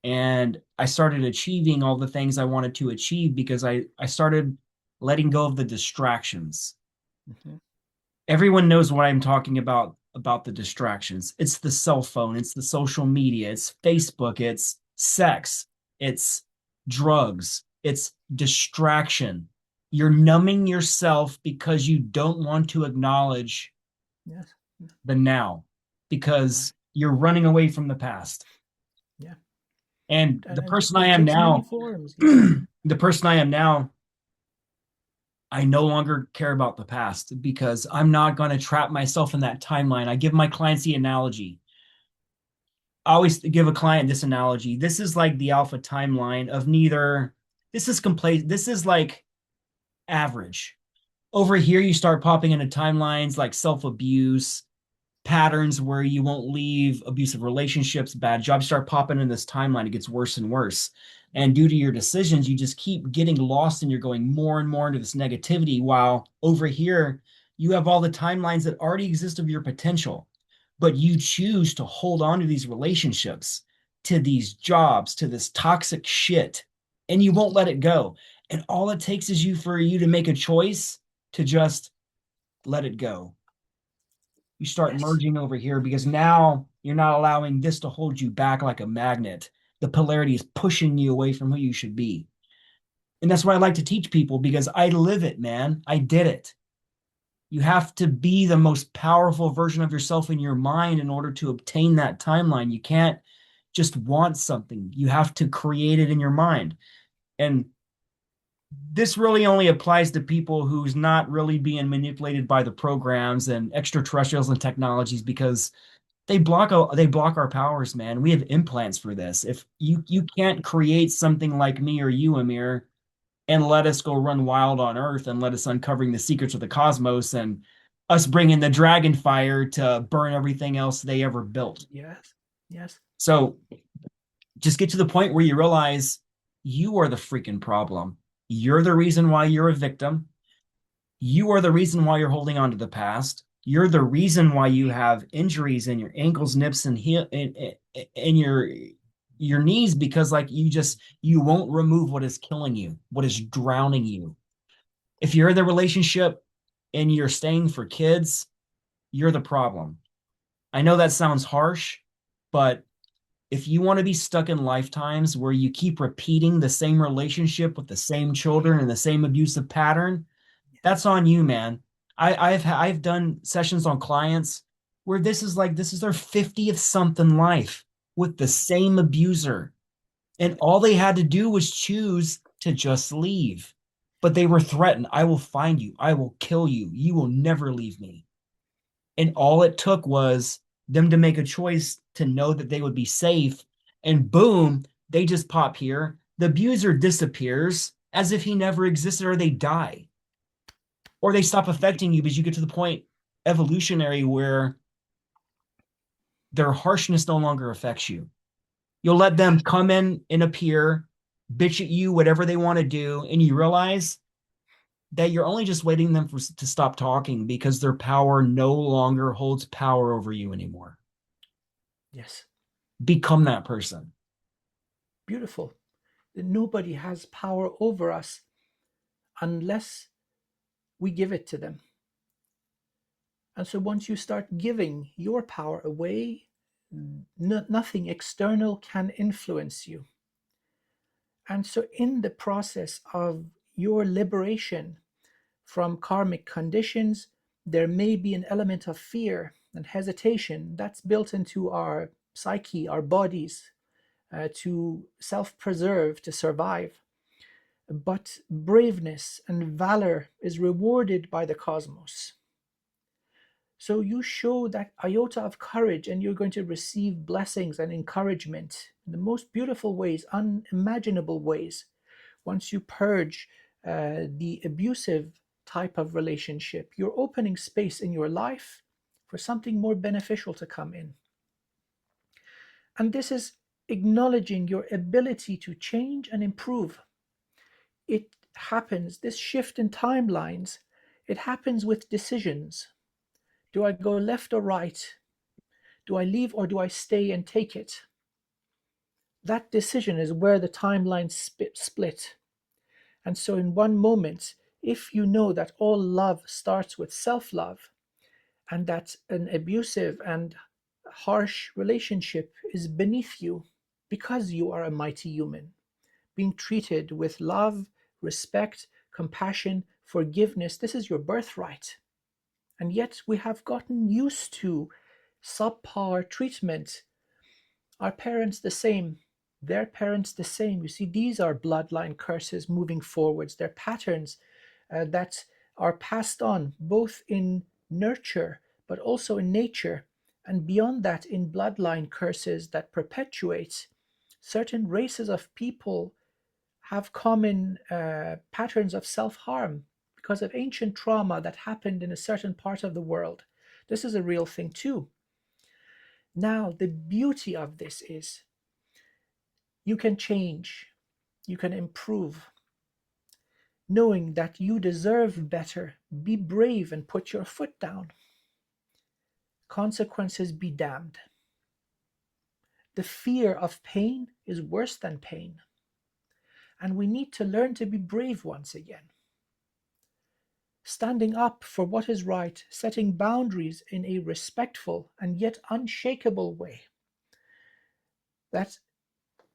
And I started achieving all the things I wanted to achieve because I started letting go of the distractions. Mhm. Everyone knows what I'm talking about the distractions. It's the cell phone, it's the social media, it's Facebook, it's sex, it's drugs, it's distraction. You're numbing yourself because you don't want to acknowledge Yes. the now Right. because you're running away from the past. Yeah. And And the person I it am takes many now, forms. Yeah. the person I am now, I no longer care about the past because I'm not going to trap myself in that timeline. I give my clients the analogy. I always give a client this analogy. This is like the alpha timeline of neither, this is complete, this is like average. Over here, you start popping into timelines like self abuse, patterns where you won't leave, abusive relationships, bad jobs start popping in this timeline. It gets worse and worse. And due to your decisions, you just keep getting lost and you're going more and more into this negativity. While over here, you have all the timelines that already exist of your potential, but you choose to hold on to these relationships, to these jobs, to this toxic shit, and you won't let it go. And all it takes is for you to make a choice to just let it go. You start Yes. merging over here because now you're not allowing this to hold you back like a magnet. The polarity is pushing you away from who you should be. And that's what I like to teach people because I live it, man. I did it. You have to be the most powerful version of yourself in your mind in order to obtain that timeline. You can't just want something, you have to create it in your mind. And this really only applies to people who's not really being manipulated by the programs and extraterrestrials and technologies because they block our powers, man. We have implants for this. If you can't create something like me or you, Amir, and let us go run wild on Earth and let us uncovering the secrets of the cosmos and us bringing the dragon fire to burn everything else they ever built. Yes. Yes. So just get to the point where you realize you are the freaking problem. You're the reason why you're a victim. You are the reason why you're holding on to the past. You're the reason why you have injuries in your ankles, nips, and heel in your knees because like you won't remove what is killing you, what is drowning you. If you're in the relationship and you're staying for kids, you're the problem. I know that sounds harsh, but if you want to be stuck in lifetimes where you keep repeating the same relationship with the same children and the same abusive pattern, that's on you, man. I've done sessions on clients where this is their 50th something life with the same abuser. And all they had to do was choose to just leave. But they were threatened. I will find you. I will kill you. You will never leave me. And all it took was them to make a choice to know that they would be safe. And boom, they just pop here. The abuser disappears as if he never existed or they die or they stop affecting you because you get to the point evolutionary where their harshness no longer affects you. You'll let Yes. them come in and appear, bitch at you, whatever they want to do, and you realize that you're only just waiting them to stop talking because their power no longer holds power over you anymore. Yes. become that person. Beautiful. Nobody has power over us unless we give it to them. And so once you start giving your power away, nothing external can influence you. And so, in the process of your liberation from karmic conditions, there may be an element of fear and hesitation that's built into our psyche, our bodies, to self preserve, to survive. But braveness and valor is rewarded by the cosmos. So you show that iota of courage, and you're going to receive blessings and encouragement in the most beautiful ways, unimaginable ways, once you purge the abusive type of relationship. You're opening space in your life for something more beneficial to come in. And this is acknowledging your ability to change and improve. It happens, this shift in timelines, it happens with decisions. Do I go left or right? Do I leave or do I stay and take it? That decision is where the timelines split. And so, in one moment, if you know that all love starts with self love, and that an abusive and harsh relationship is beneath you because you are a mighty human, being treated with love, respect, compassion, forgiveness, this is your birthright. And yet, we have gotten used to subpar treatment. Our parents the same, their parents the same. You see, these are bloodline curses moving forwards. They're patterns that are passed on both in nurture but also in nature, and beyond that, in bloodline curses that perpetuate. Certain races of people have common patterns of self harm because of ancient trauma that happened in a certain part of the world. This is a real thing too. Now, the beauty of this is you can change, you can improve, knowing that you deserve better. Be brave and put your foot down. Consequences be damned. The fear of pain is worse than pain. And we need to learn to be brave once again. Standing up for what is right, setting boundaries in a respectful and yet unshakable way. That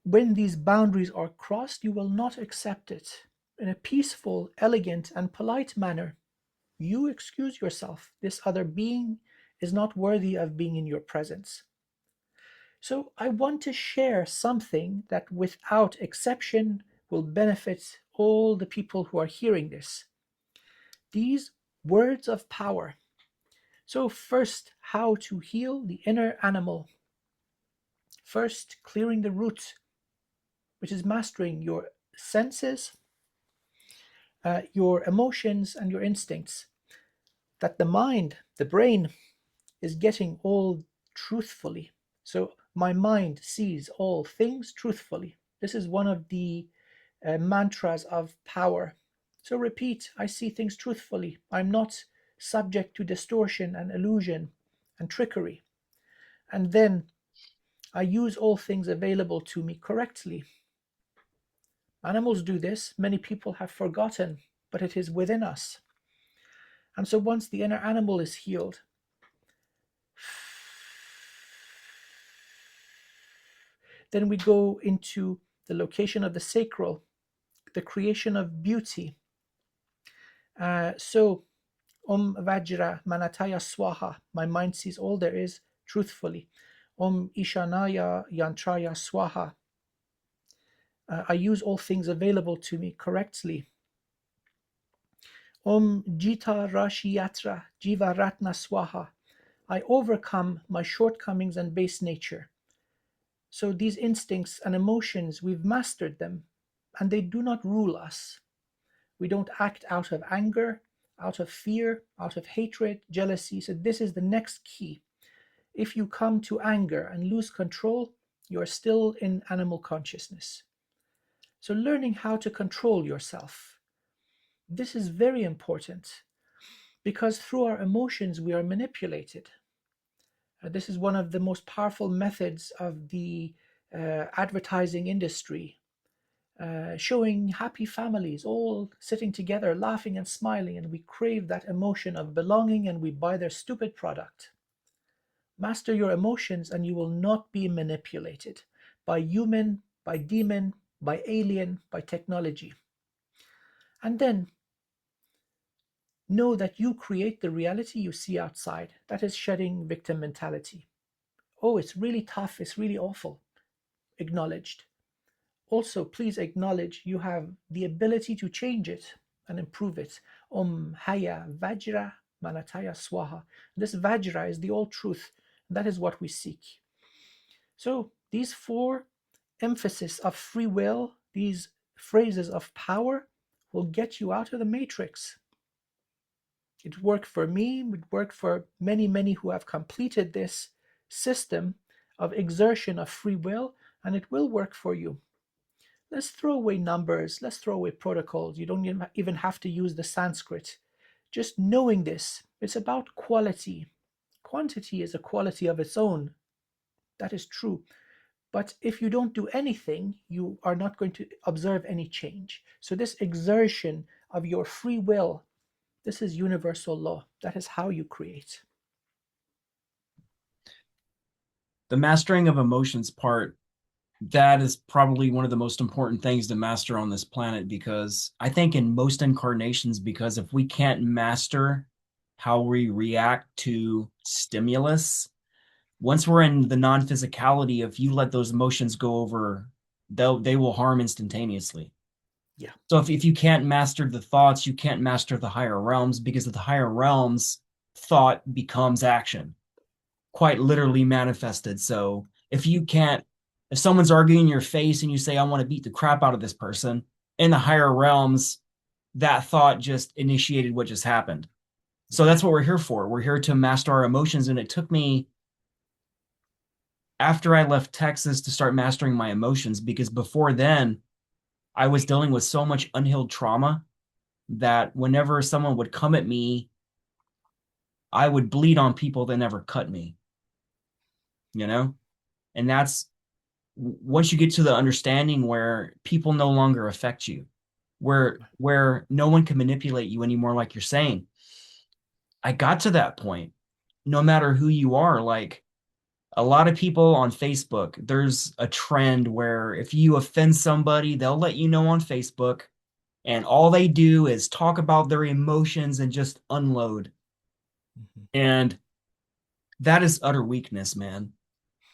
when these boundaries are crossed, you will not accept it. In a peaceful, elegant, and polite manner, you excuse yourself. This other being is not worthy of being in your presence. So I want to share something that without exception will benefit all the people who are hearing this. These words of power. So first, how to heal the inner animal. First, clearing the root, which is mastering your senses, your emotions, and your instincts. That the mind, the brain, is getting all truthfully. So my mind sees all things truthfully. This is one of the mantras of power. So repeat, I see things truthfully. I'm not subject to distortion and illusion and trickery. And then I use all things available to me correctly. Animals do this. Many people have forgotten, but it is within us. And so once the inner animal is healed, then we go into the location of the sacral, the creation of beauty. So, Vajra Manataya Swaha, my mind sees all there is truthfully. Ishanaya Yantraya Swaha, I use all things available to me correctly. Jita Rashi Yatra Jiva Ratna Swaha, I overcome my shortcomings and base nature. So these instincts and emotions, we've mastered them, and they do not rule us. We don't act out of anger, out of fear, out of hatred, jealousy. So this is the next key. If you come to anger and lose control, you are still in animal consciousness. So learning how to control yourself. This is very important because through our emotions we are manipulated. This is one of the most powerful methods of the advertising industry, showing happy families all sitting together, laughing and smiling, and we crave that emotion of belonging and we buy their stupid product. Master your emotions and you will not be manipulated by human, by demon, by alien, by technology. And then know that you create the reality you see outside. That is shedding victim mentality. Oh, it's really tough, it's really awful. Acknowledged. Also, please acknowledge you have the ability to change it and improve it. Haya Vajra Manataya Swaha. This Vajra is the all truth. That is what we seek. So, these four emphasis of free will, these phrases of power, will get you out of the matrix. It worked for me, it worked for many, many who have completed this system of exertion of free will, and it will work for you. Let's throw away numbers, let's throw away protocols. You don't even have to use the Sanskrit. Just knowing this, it's about quality. Quantity is a quality of its own. That is true. But if you don't do anything, you are not going to observe any change. So, this exertion of your free will, this is universal law. That is how you create. The mastering of emotions part, that is probably one of the most important things to master on this planet, because I think in most incarnations, because if we can't master how we react to stimulus, once we're in the non-physicality, if you let those emotions go over, they will harm instantaneously. Yeah. So if you can't master the thoughts, you can't master the higher realms, because of the higher realms, thought becomes action, quite literally manifested. So if someone's arguing in your face and you say, I want to beat the crap out of this person, in the higher realms, that thought just initiated what just happened. So that's what we're here for. We're here to master our emotions. And it took me, after I left Texas, to start mastering my emotions, because before then, I was dealing with so much unhealed trauma that whenever someone would come at me, I would bleed on people that never cut me, you know? And that's once you get to the understanding where people no longer affect you, where no one can manipulate you anymore, like you're saying. I got to that point, no matter who you are. Like a lot of people on Facebook, there's a trend where if you offend somebody, they'll let you know on Facebook, and all they do is talk about their emotions and just unload. Mhm. And that is utter weakness, man.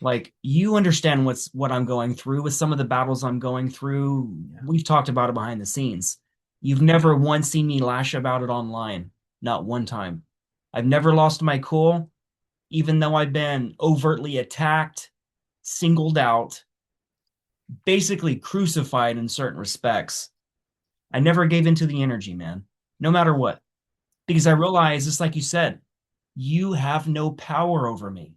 Like, you understand what I'm going through with some of the battles I'm going through. Yeah. We've talked about it behind the scenes. You've Yeah. never once seen me lash about it online. Not one time. I've never lost my cool, even though I've been overtly attacked, singled out, basically crucified in certain respects. I never gave into the energy, man, no matter what. Because I realized, just like you said, you have no power over me.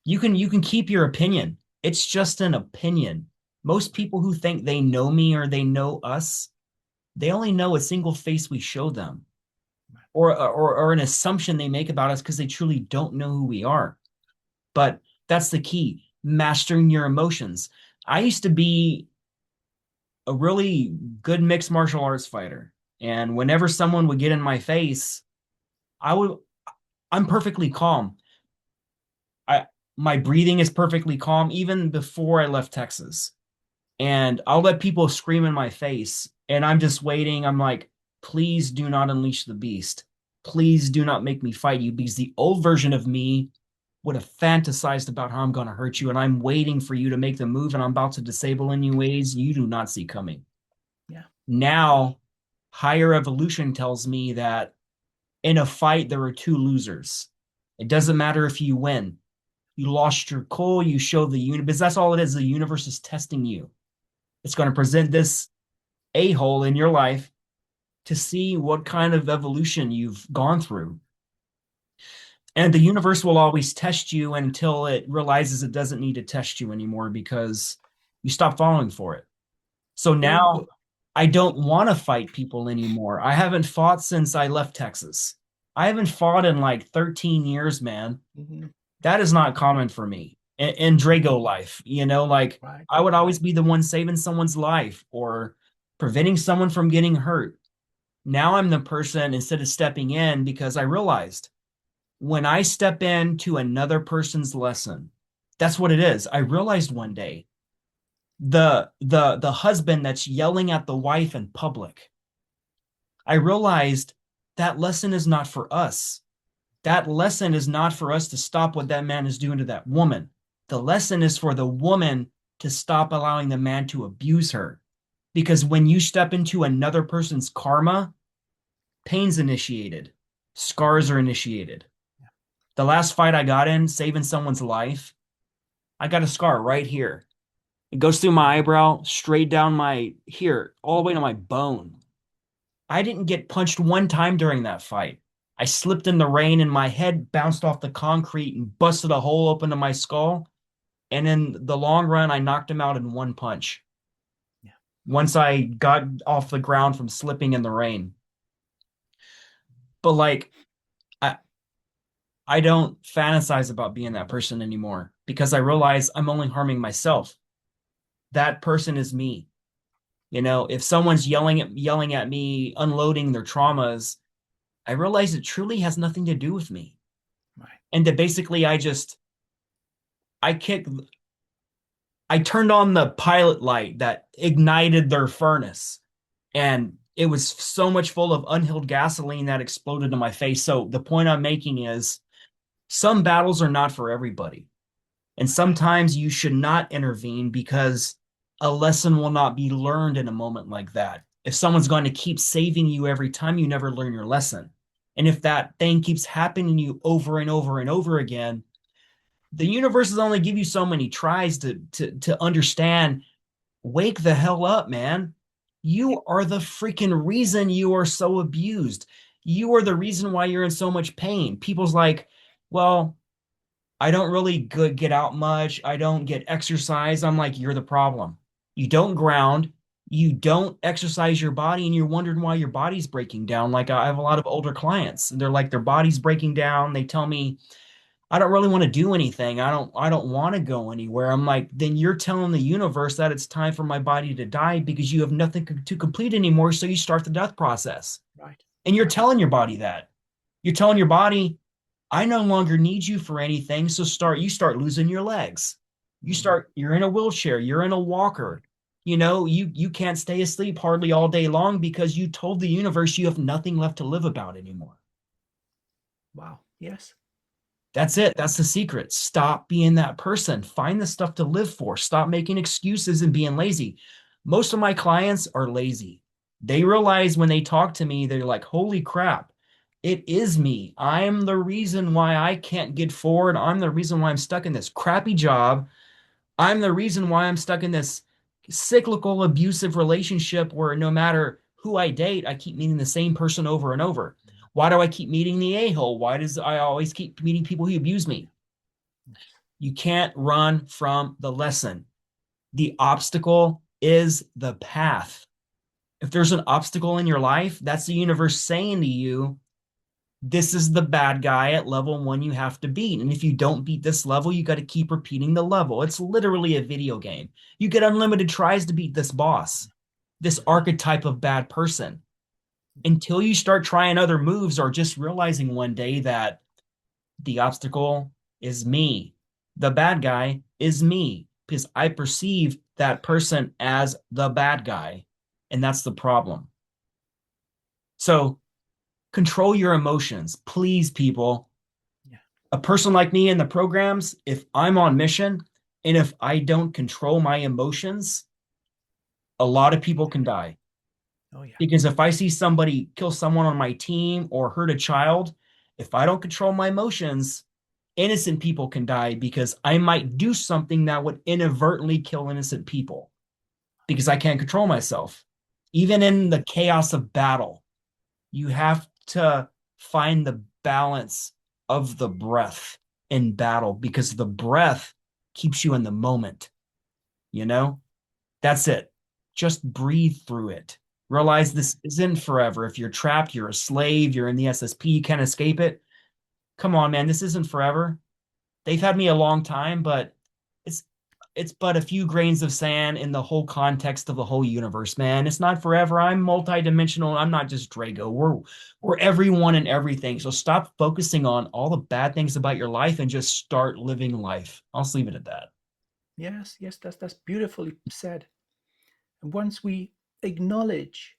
You can keep your opinion. It's just an opinion. Most people who think they know me or they know us, they only know a single face we show them, or an assumption they make about us, because they truly don't know who we are. But that's the key, mastering your emotions. I used to be a really good mixed martial arts fighter, and whenever someone would get in my face, I would I'm perfectly calm. I My breathing is perfectly calm even before I left Texas. And I'll let people scream in my face, and I'm just waiting. I'm like, please do not unleash the beast. Please do not make me fight you, because the old version of me would have fantasized about how I'm going to hurt you, and I'm waiting for you to make the move, and I'm about to disable in you ways you do not see coming. Yeah. Now, higher evolution tells me that in a fight, there are two losers. It doesn't matter if you win. You lost your cool, you show the universe. That's all it is. The universe is testing you. It's going to present this a-hole in your life to see what kind of evolution you've gone through. And the universe will always test you until it realizes it doesn't need to test you anymore, because you stop falling for it. So Very now cool. I don't want to fight people anymore. I haven't fought since I left Texas. I haven't fought in like 13 years, man. Hmm. That is not common for me in Drago life. Like Right. I would always be the one saving someone's life or preventing someone from getting hurt. Now I'm the person instead of stepping in because I realized when I step into another person's lesson, that's what it is. I realized one day the husband that's yelling at the wife in public. I realized that lesson is not for us. That lesson is not for us to stop what that man is doing to that woman. The lesson is for the woman to stop allowing the man to abuse her. Because when you step into another person's karma, pain's initiated, scars are initiated. The last fight I got in, saving someone's life, I got a scar right here. It goes through my eyebrow, straight down my here, all the way to my bone. I didn't get punched one time during that fight. I slipped in the rain and my head bounced off the concrete and busted a hole open to my skull. And in the long run, I knocked him out in one punch. Yeah. Once I got off the ground from slipping in the rain. But like, I, I don't fantasize about being that person anymore because I realize I'm only harming myself. That person is me. If someone's yelling at me, unloading their traumas, I realize it truly has nothing to do with me. Right. And that basically I kick I turned on the pilot light that ignited their furnace. And it was so much full of unhealed gasoline that exploded in my face. So the point I'm making is some battles are not for everybody. And sometimes you should not intervene because a lesson will not be learned in a moment like that. If someone's going to keep saving you every time, you never learn your lesson. And if that thing keeps happening to you over and over and over again, the universe is only give you so many tries to understand. Wake the hell up, man. You are the freaking reason you are so abused. You are the reason why you're in so much pain. People's like, well, I don't really get out much. I don't get exercise. I'm like, you're the problem. You don't ground. You don't exercise your body, and you're wondering why your body's breaking down. Like I have a lot of older clients, and they're like, their body's breaking down. They tell me, I don't really want to do anything. I don't want to go anywhere. I'm like, then you're telling the universe that it's time for my body to die because you have nothing to complete anymore. So you start the death process. Right. And you're telling your body that. You're telling your body, I no longer need you for anything. So you start losing your legs. Mm. You're in a wheelchair, you're in a walker. You can't stay asleep hardly all day long because you told the universe you have nothing left to live about anymore. Wow. Yes. That's it. That's the secret. Stop being that person. Find the stuff to live for. Stop making excuses and being lazy. Most of my clients are lazy. They realize when they talk to me, they're like, holy crap, it is me. I'm the reason why I can't get forward. I'm the reason why I'm stuck in this crappy job. I'm the reason why I'm stuck in this cyclical abusive relationship where no matter who I date, I keep meeting the same person over and over. Why do I keep meeting the a-hole? Why does I always keep meeting people who abuse me? You can't run from the lesson. The obstacle is the path. If there's an obstacle in your life, that's the universe saying to you, this is the bad guy at level 1 you have to beat. And if you don't beat this level, you got to keep repeating the level. It's literally a video game. You get unlimited tries to beat this boss, this archetype of bad person, until you start trying other moves or just realizing one day that the obstacle is me. The bad guy is me because I perceive that person as the bad guy. And that's the problem. So control your emotions, please, people. Yeah. A person like me in the programs, if I'm on mission and if I don't control my emotions, a lot of people can die. Oh yeah. Because if I see somebody kill someone on my team or hurt a child, if I don't control my emotions, innocent people can die because I might do something that would inadvertently kill innocent people because I can't control myself. Even in the chaos of battle, you have to find the balance of the breath in battle because the breath keeps you in the moment, you know? That's it. Just breathe through it. Realize this isn't forever. If you're trapped, you're a slave, you're in the SSP, you can't escape it. Come on, man, this isn't forever. They've had me a long time, but it's it's but a few grains of sand in the whole context of the whole universe, man. It's not forever. I'm multidimensional. I'm not just Drago. We're everyone and everything. So stop focusing on all the bad things about your life and just start living life. I'll just leave it at that. Yes, yes, that's beautifully said. And once we acknowledge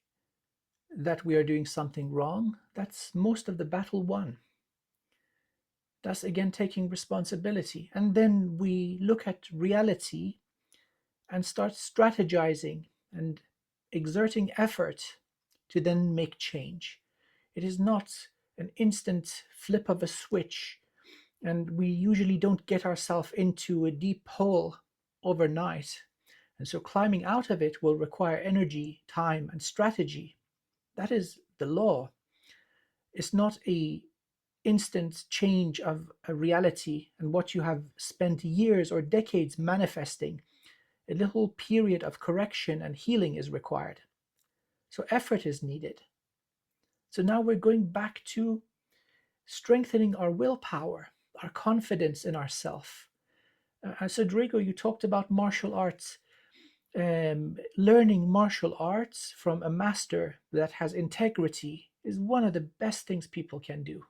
that we are doing something wrong, that's most of the battle won. That's again taking responsibility. And then we look at reality and start strategizing and exerting effort to then make change. It is not an instant flip of a switch, and we usually don't get ourselves into a deep hole overnight. And so climbing out of it will require energy, time, and strategy. That is the law. It's not a instant change of a reality and what you have spent years or decades manifesting. A little period of correction and healing is required. So effort is needed. So now we're going back to strengthening our willpower, our confidence in ourself. So Drago, you talked about martial arts. Learning martial arts from a master that has integrity is one of the best things people can do.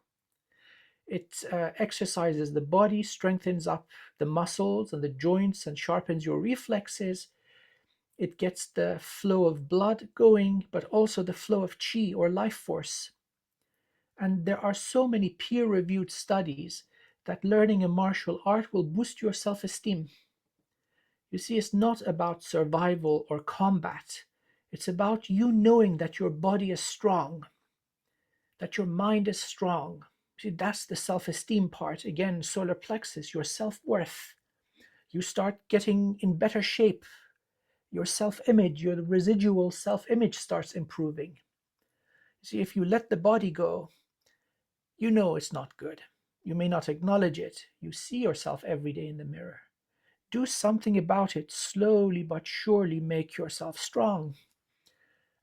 It exercises the body, strengthens up the muscles and the joints, and sharpens your reflexes. It gets the flow of blood going, but also the flow of chi or life force. And there are so many peer reviewed studies that learning a martial art will boost your self esteem. You see, it's not about survival or combat, it's about you knowing that your body is strong, that your mind is strong. See, that's the self esteem part. Again, solar plexus, your self worth. You start getting in better shape. Your self image, your residual self image starts improving. See, if you let the body go, you know it's not good. You may not acknowledge it. You see yourself every day in the mirror. Do something about it. Slowly but surely make yourself strong.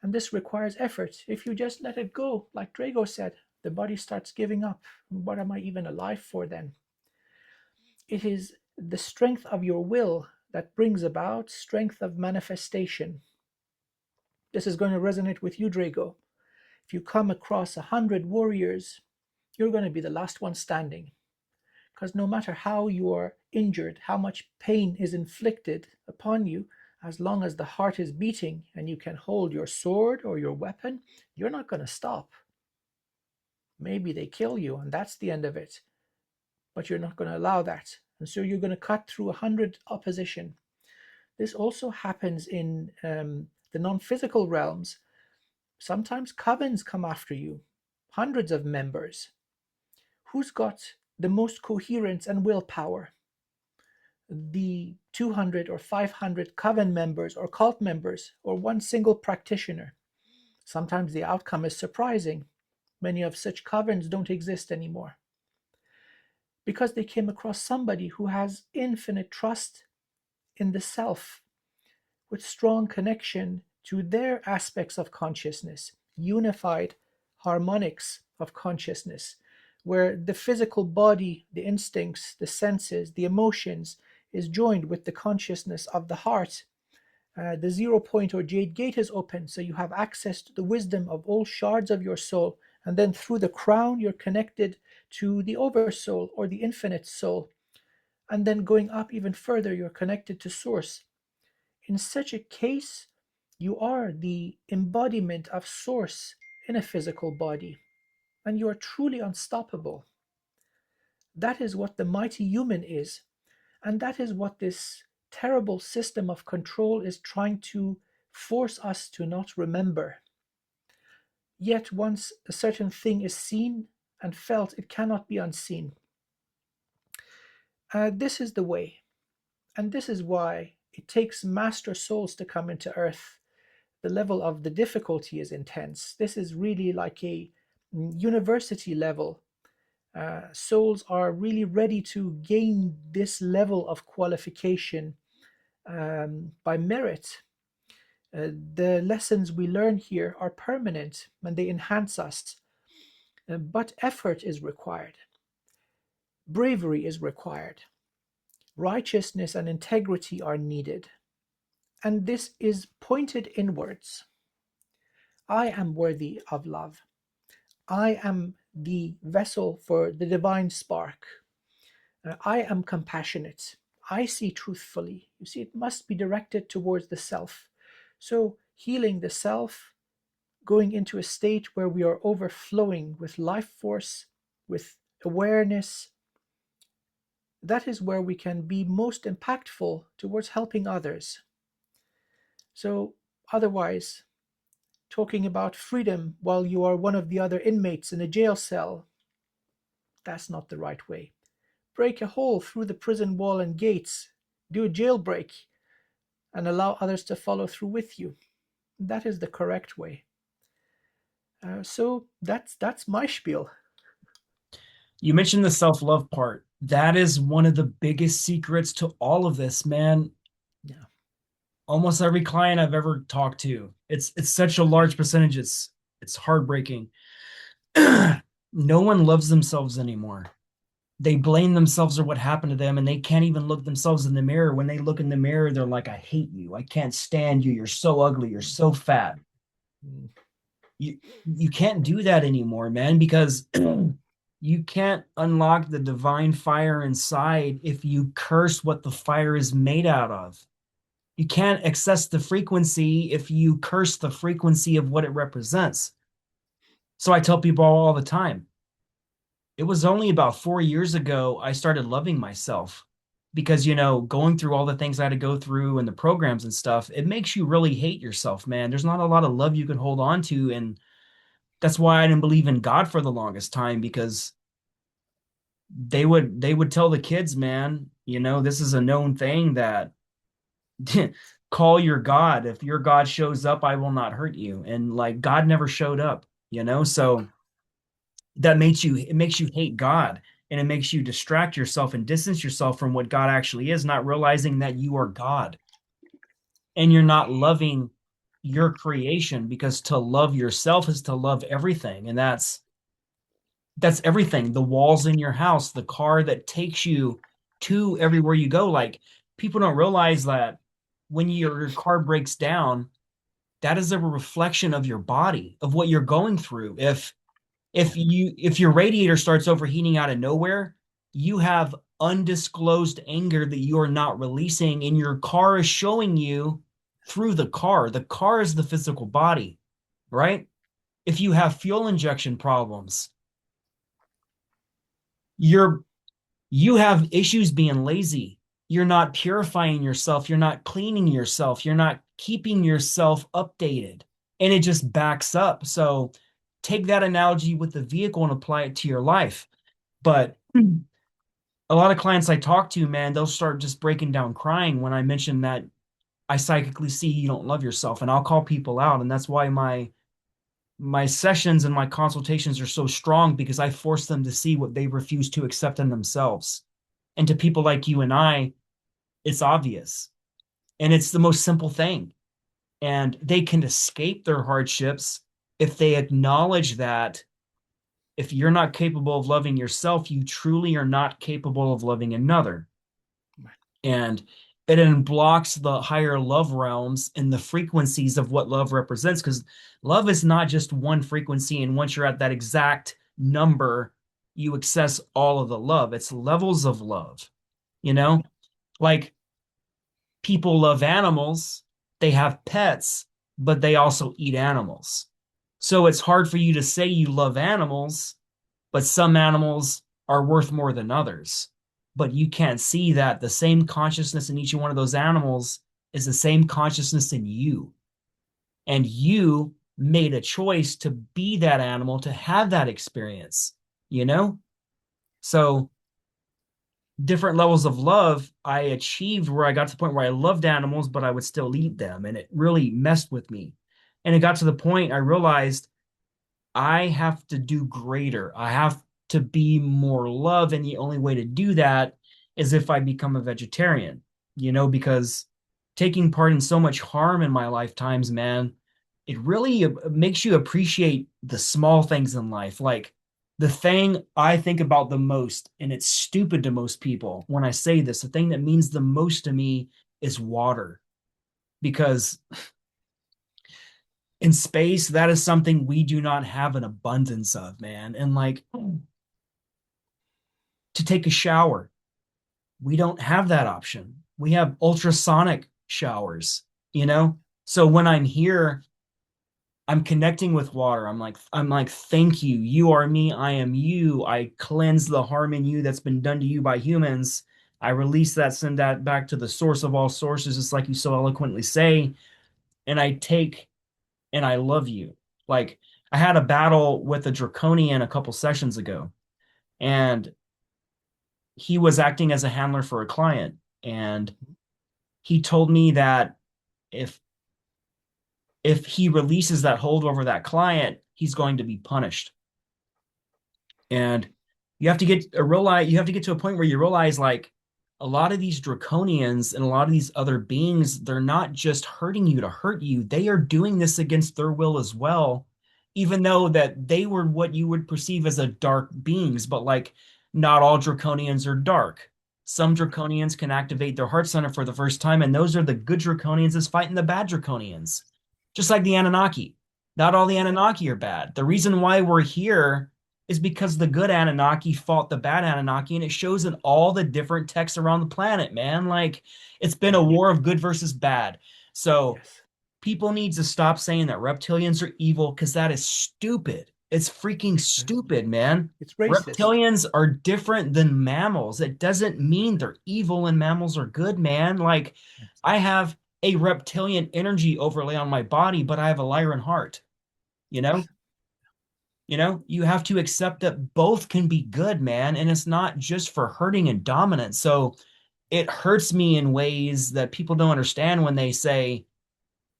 And this requires effort. If you just let it go, like Drago said, the body starts giving up. What am I even alive for then? It is the strength of your will that brings about strength of manifestation. This is going to resonate with you, Drago. If you come across 100 warriors, you're going to be the last one standing. Because no matter how you are injured, how much pain is inflicted upon you, as long as the heart is beating and you can hold your sword or your weapon, you're not going to stop. Maybe they kill you and that's the end of it, but you're not going to allow that. And so you're going to cut through 100 opposition. This also happens in the non physical realms. Sometimes covens come after you, hundreds of members. Who's got the most coherence and willpower? The 200 or 500 coven members or cult members, or one single practitioner? Sometimes the outcome is surprising. Many of such covens don't exist anymore because they came across somebody who has infinite trust in the self, with strong connection to their aspects of consciousness, unified harmonics of consciousness, where the physical body, the instincts, the senses, the emotions is joined with the consciousness of the heart. The 0 point or jade gate is open, so you have access to the wisdom of all shards of your soul. And then through the crown, you're connected to the oversoul or the infinite soul. And then going up even further, you're connected to source. In such a case, you are the embodiment of source in a physical body, and you are truly unstoppable. That is what the mighty human is, and that is what this terrible system of control is trying to force us to not remember. Yet, once a certain thing is seen and felt, it cannot be unseen. This is the way, and this is why it takes master souls to come into earth. The level of the difficulty is intense. This is really like a university level. Souls are really ready to gain this level of qualification by merit. The lessons we learn here are permanent and they enhance us, but effort is required, bravery is required, righteousness and integrity are needed, and this is pointed inwards. I am worthy of love. I am the vessel for the divine spark. I am compassionate. I see truthfully. You see, it must be directed towards the self. So, healing the self, going into a state where we are overflowing with life force, with awareness, that is where we can be most impactful towards helping others. So, otherwise, talking about freedom while you are one of the other inmates in a jail cell, that's not the right way. Break a hole through the prison wall and gates, do a jailbreak, and allow others to follow through with you. That is the correct way. So that's my spiel. You mentioned the self-love part. That is one of the biggest secrets to all of this, man. Yeah. Almost every client I've ever talked to, it's such a large percentage. It's heartbreaking. No one loves themselves anymore. They blame themselves or what happened to them, and they can't even look themselves in the mirror. When they look in the mirror, they're like, I hate you. I can't stand you. You're so ugly. You're so fat. Mm. You can't do that anymore, man, because you can't unlock the divine fire inside if you curse what the fire is made out of. You can't access the frequency if you curse the frequency of what it represents. So I tell people all the time, it was only about 4 years ago I started loving myself because, going through all the things I had to go through and the programs and stuff, it makes you really hate yourself, man. There's not a lot of love you can hold on to. And that's why I didn't believe in God for the longest time, because they would tell the kids, man, this is a known thing that call your God. If your God shows up, I will not hurt you. And like God never showed up. So it makes you hate God, and it makes you distract yourself and distance yourself from what God actually is, not realizing that you are God and you're not loving your creation, because to love yourself is to love everything. And that's everything. The walls in your house, the car that takes you to everywhere you go. Like, people don't realize that when your car breaks down, that is a reflection of your body, of what you're going through. If your radiator starts overheating out of nowhere, you have undisclosed anger that you are not releasing, and your car is showing you through the car. The car is the physical body, right? If you have fuel injection problems, you're you have issues being lazy. You're not purifying yourself. You're not cleaning yourself. You're not keeping yourself updated. And it just backs up. So take that analogy with the vehicle and apply it to your life. But a lot of clients I talk to, man, they'll start just breaking down crying when I mention that I psychically see you don't love yourself. And I'll call people out. And that's why my sessions and my consultations are so strong, because I force them to see what they refuse to accept in themselves. And to people like you and I, it's obvious. And it's the most simple thing. And they can escape their hardships if they acknowledge that if you're not capable of loving yourself, you truly are not capable of loving another. And it unblocks the higher love realms and the frequencies of what love represents, because love is not just one frequency. And once you're at that exact number, you access all of the love. It's levels of love, you know? Like, people love animals, they have pets, but they also eat animals. So it's hard for you to say you love animals, but some animals are worth more than others. But you can't see that the same consciousness in each one of those animals is the same consciousness in you. And you made a choice to be that animal, to have that experience, you know? So different levels of love I achieved, where I got to the point where I loved animals, but I would still eat them. And it really messed with me. And it got to the point I realized I have to do greater. I have to be more love. And the only way to do that is if I become a vegetarian, because taking part in so much harm in my lifetimes, man, it really makes you appreciate the small things in life. Like the thing I think about the most, and it's stupid to most people when I say this, the thing that means the most to me is water. Because in space, that is something we do not have an abundance of, man. And like to take a shower, we don't have that option. We have ultrasonic showers, you know? So when I'm here, I'm connecting with water. I'm like, thank you. You are me, I am you. I cleanse the harm in you that's been done to you by humans. I release that, send that back to the source of all sources, just like you so eloquently say. And I take and I love you. Like I had a battle with a draconian a couple sessions ago, and he was acting as a handler for a client. And he told me that if if he releases that hold over that client, he's going to be punished. And you have to get to a point where you realize like a lot of these draconians and a lot of these other beings, they're not just hurting you to hurt you. They are doing this against their will as well, even though that they were what you would perceive as a dark beings, but like not all draconians are dark. Some draconians can activate their heart center for the first time, and those are the good draconians that's fighting the bad draconians. Just like the Anunnaki. Not all the Anunnaki are bad. The reason why we're here is because the good Anunnaki fought the bad Anunnaki, and it shows in all the different texts around the planet, man. Like it's been a Yeah. war of good versus bad. So Yes. people need to stop saying that reptilians are evil because that is stupid. It's freaking Uh, stupid, man. It's racist. Reptilians are different than mammals. It doesn't mean they're evil and mammals are good, man. Like Yes. I have a reptilian energy overlay on my body, but I have a Lyran heart, you know? Yes. You have to accept that both can be good, man, and it's not just for hurting and dominance. So it hurts me in ways that people don't understand when they say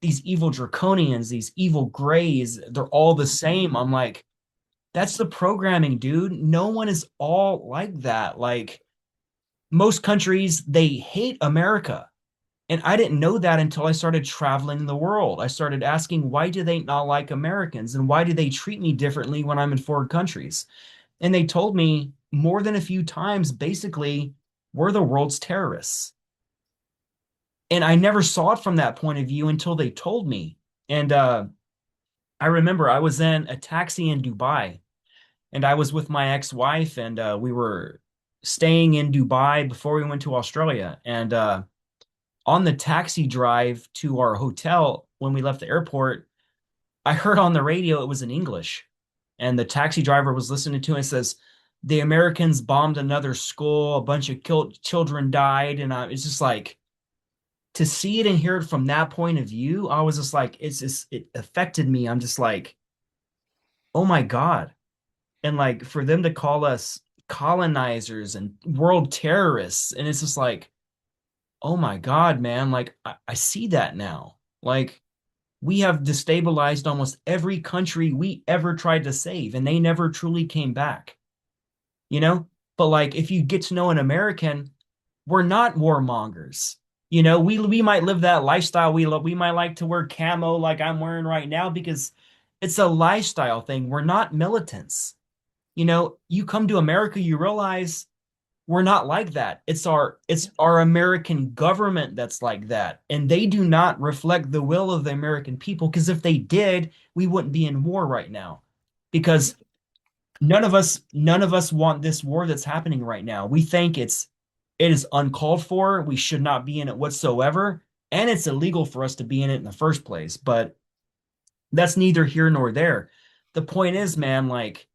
these evil draconians, these evil grays, they're all the same. I'm like, that's the programming, dude. No one is all like that. Like most countries, they hate America. And I didn't know that until I started traveling the world. I started asking, why do they not like Americans? And why do they treat me differently when I'm in foreign countries? And they told me more than a few times, basically, we're the world's terrorists. And I never saw it from that point of view until they told me. And I remember I was in a taxi in Dubai, and I was with my ex-wife, and we were staying in Dubai before we went to Australia. And on the taxi drive to our hotel, when we left the airport, I heard on the radio it was in English. And the taxi driver was listening to it and says, the Americans bombed another school, a bunch of children died. And it's just like, to see it and hear it from that point of view, I was just like, it affected me. I'm just like, oh my God. And like for them to call us colonizers and world terrorists, and it's just like, oh my God, man, like I see that now. Like we have destabilized almost every country we ever tried to save, and they never truly came back, you know? But like if you get to know an American, we're not warmongers. We might live that lifestyle. We might like to wear camo like I'm wearing right now because it's a lifestyle thing. We're not militants. You come to America, you realize we're not like that. It's Yeah. our American government that's like that. And they do not reflect the will of the American people because if they did, we wouldn't be in war right now. Yeah. Because none of us want this war that's happening right now. We think it is uncalled for. We should not be in it whatsoever, and it's illegal for us to be in it in the first place. But that's neither here nor there. The point is, man, like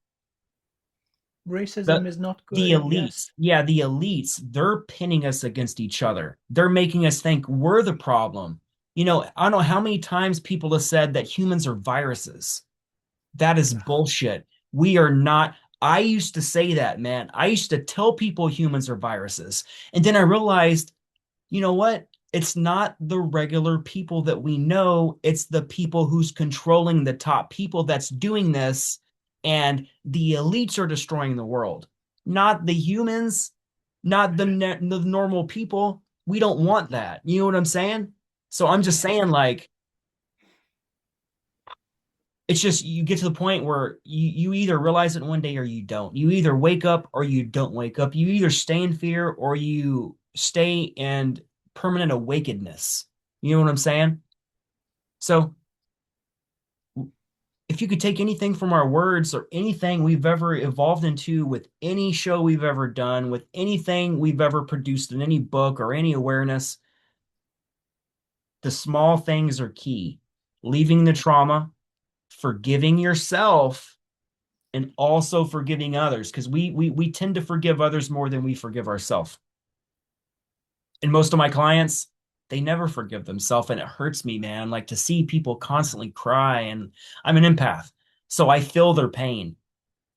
Racism the is not the good. elites, Yes. yeah, the elites, they're pinning us against each other. They're making us think we're the problem. I don't know how many times people have said that humans are viruses. That is bullshit. We are not. I used to say that, man. I used to tell people humans are viruses. And then I realized, you know what? It's not the regular people that we know. It's the people who's controlling the top people that's doing this. And the elites are destroying the world, not the humans, not the normal people. We don't want that. You know what I'm saying? So I'm just Yes. saying, like, it's just you get to the point where you either realize it one day or you don't. You either wake up or you don't wake up. You either stay in fear or you stay in permanent awakenedness. You know what I'm saying? So if you could take anything from our words or anything we've ever evolved into with any show we've ever done, with anything we've ever produced in any book or any awareness, the small things are key. Leaving the trauma, forgiving yourself, and also forgiving others, because we tend to forgive others more than we forgive ourselves. And most of my clients, they never forgive themselves, and it hurts me, man. Like to see people constantly cry, and I'm an empath, so I feel their pain.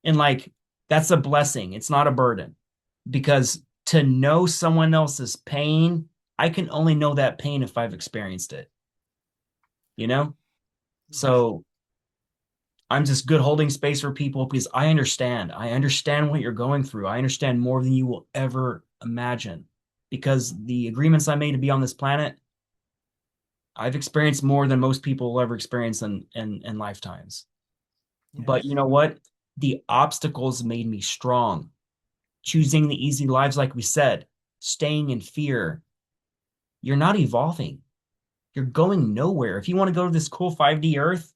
And like that's a blessing. It's not a burden. Because to know someone else's pain, I can only know that pain if I've experienced it, you know? Yes. So I'm just good holding space for people because I understand. I understand what you're going through. I understand more than you will ever imagine because the agreements I made to be on this planet, I've experienced more than most people will ever experience in lifetimes. But you Yes. know what? The obstacles made me strong. Choosing the easy lives, like we said, staying in fear. You're not evolving. You're going nowhere. If you want to go to this cool 5D Earth,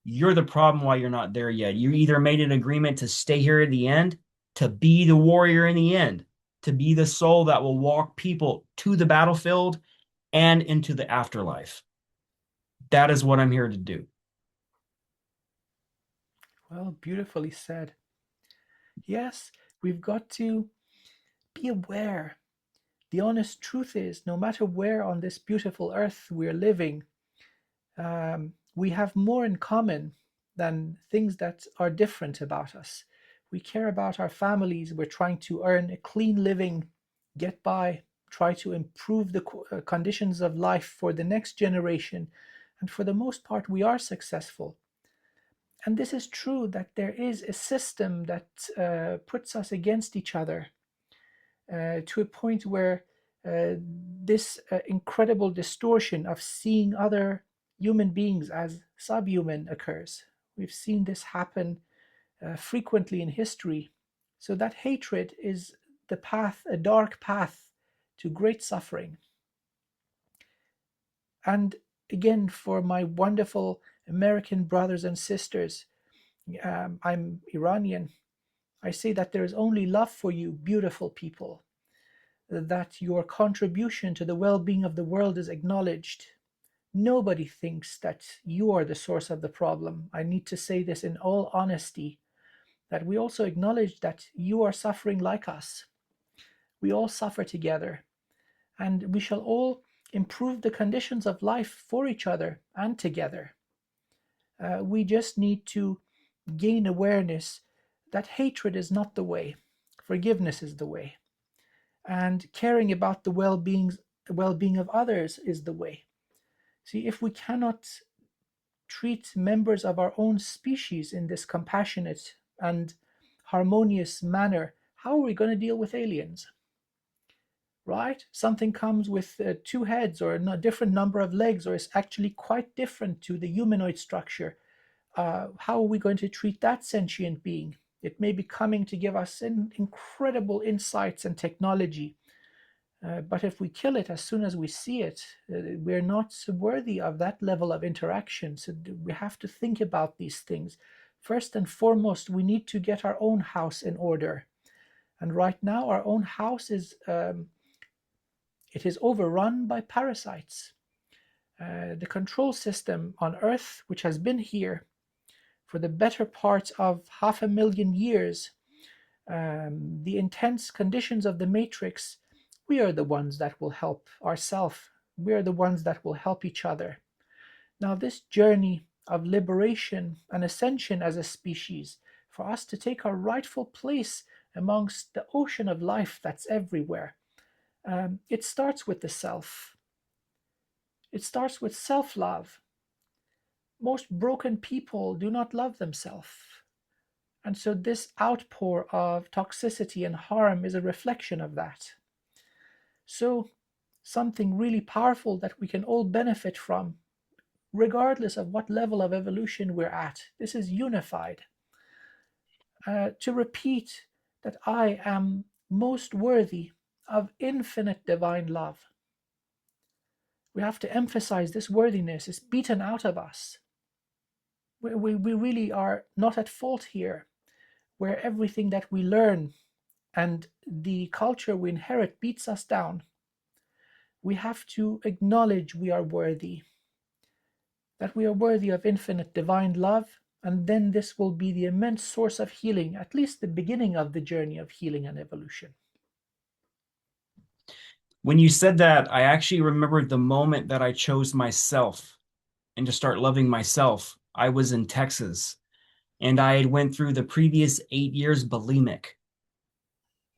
you're the problem why you're not there yet. You either made an agreement to stay here at the end, to be the warrior in the end, to be the soul that will walk people to the battlefield and into the afterlife. That is what I'm here to do. Well, beautifully said. Yes, we've got to be aware. The honest truth is, no matter where on this beautiful earth we're living, we have more in common than things that are different about us. We care about our families. We're trying to earn a clean living, get by, try to improve the conditions of life for the next generation. And for the most part, we are successful. And this is true that there is a system that puts us against each other to a point where this incredible distortion of seeing other human beings as subhuman occurs. We've seen this happen frequently in history. So that hatred is the path, a dark path to great suffering. And again, for my wonderful American brothers and sisters, I'm Iranian. I say that there is only love for you, beautiful people, that your contribution to the well being of the world is acknowledged. Nobody thinks that you are the source of the problem. I need to say this in all honesty, that we also acknowledge that you are suffering like us. We all suffer together, and we shall all improve the conditions of life for each other and together. We just need to gain awareness that hatred is not the way, forgiveness is the way, and caring about the well-being of others is the way. See, if we cannot treat members of our own species in this compassionate and harmonious manner, how are we going to deal with aliens? Right? Something comes with two heads or a different number of legs, or is actually quite different to the humanoid structure. How are we going to treat that sentient being? It may be coming to give us incredible insights and technology. But if we kill it as soon as we see it, we're not worthy of that level of interaction. So we have to think about these things. First and foremost, we need to get our own house in order. And right now, our own house it is overrun by parasites. The control system on Earth, which has been here for the better part of 500,000 years, the intense conditions of the matrix, we are the ones that will help ourselves. We are the ones that will help each other. Now, this journey of liberation and ascension as a species, for us to take our rightful place amongst the ocean of life that's everywhere, it starts with the self. It starts with self love. Most broken people do not love themselves. And so, this outpour of toxicity and harm is a reflection of that. So, something really powerful that we can all benefit from, regardless of what level of evolution we're at. This is unified. To repeat that I am most worthy of infinite divine love. We have to emphasize this worthiness is beaten out of us. We really are not at fault here, where everything that we learn and the culture we inherit beats us down. We have to acknowledge we are worthy, that we are worthy of infinite divine love, and then this will be the immense source of healing, at least the beginning of the journey of healing and evolution. When you said that, I actually remembered the moment that I chose myself and to start loving myself. I was in Texas and I had went through the previous 8 years bulimic,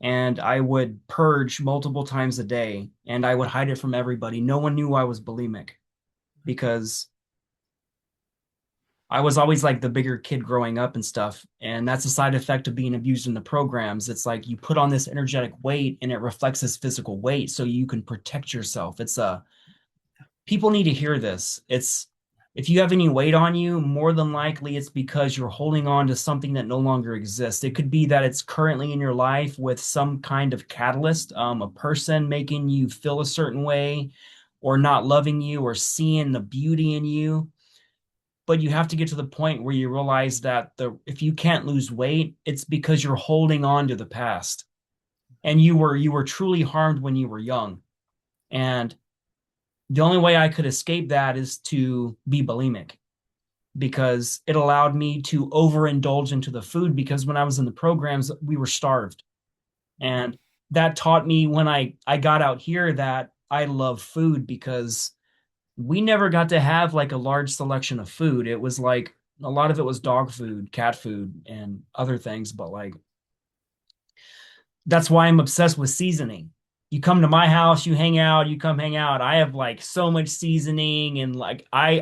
and I would purge multiple times a day and I would hide it from everybody. No one knew I was bulimic because I was always like the bigger kid growing up and stuff. And that's a side effect of being abused in the programs. It's like you put on this energetic weight and it reflects this physical weight so you can protect yourself. People need to hear this. It's if you have any weight on you, more than likely it's because you're holding on to something that no longer exists. It could be that it's currently in your life with some kind of catalyst, a person making you feel a certain way, or not loving you, or seeing the beauty in you. But you have to get to the point where you realize that if you can't lose weight, it's because you're holding on to the past. And you were truly harmed when you were young. And the only way I could escape that is to be bulimic, because it allowed me to overindulge into the food, because when I was in the programs, we were starved. And that taught me when I got out here that I love food, because we never got to have like a large selection of food. It was like a lot of it was dog food, cat food, and other things. But like, that's why I'm obsessed with seasoning. You come to my house, you hang out, you come hang out. I have like so much seasoning, and like I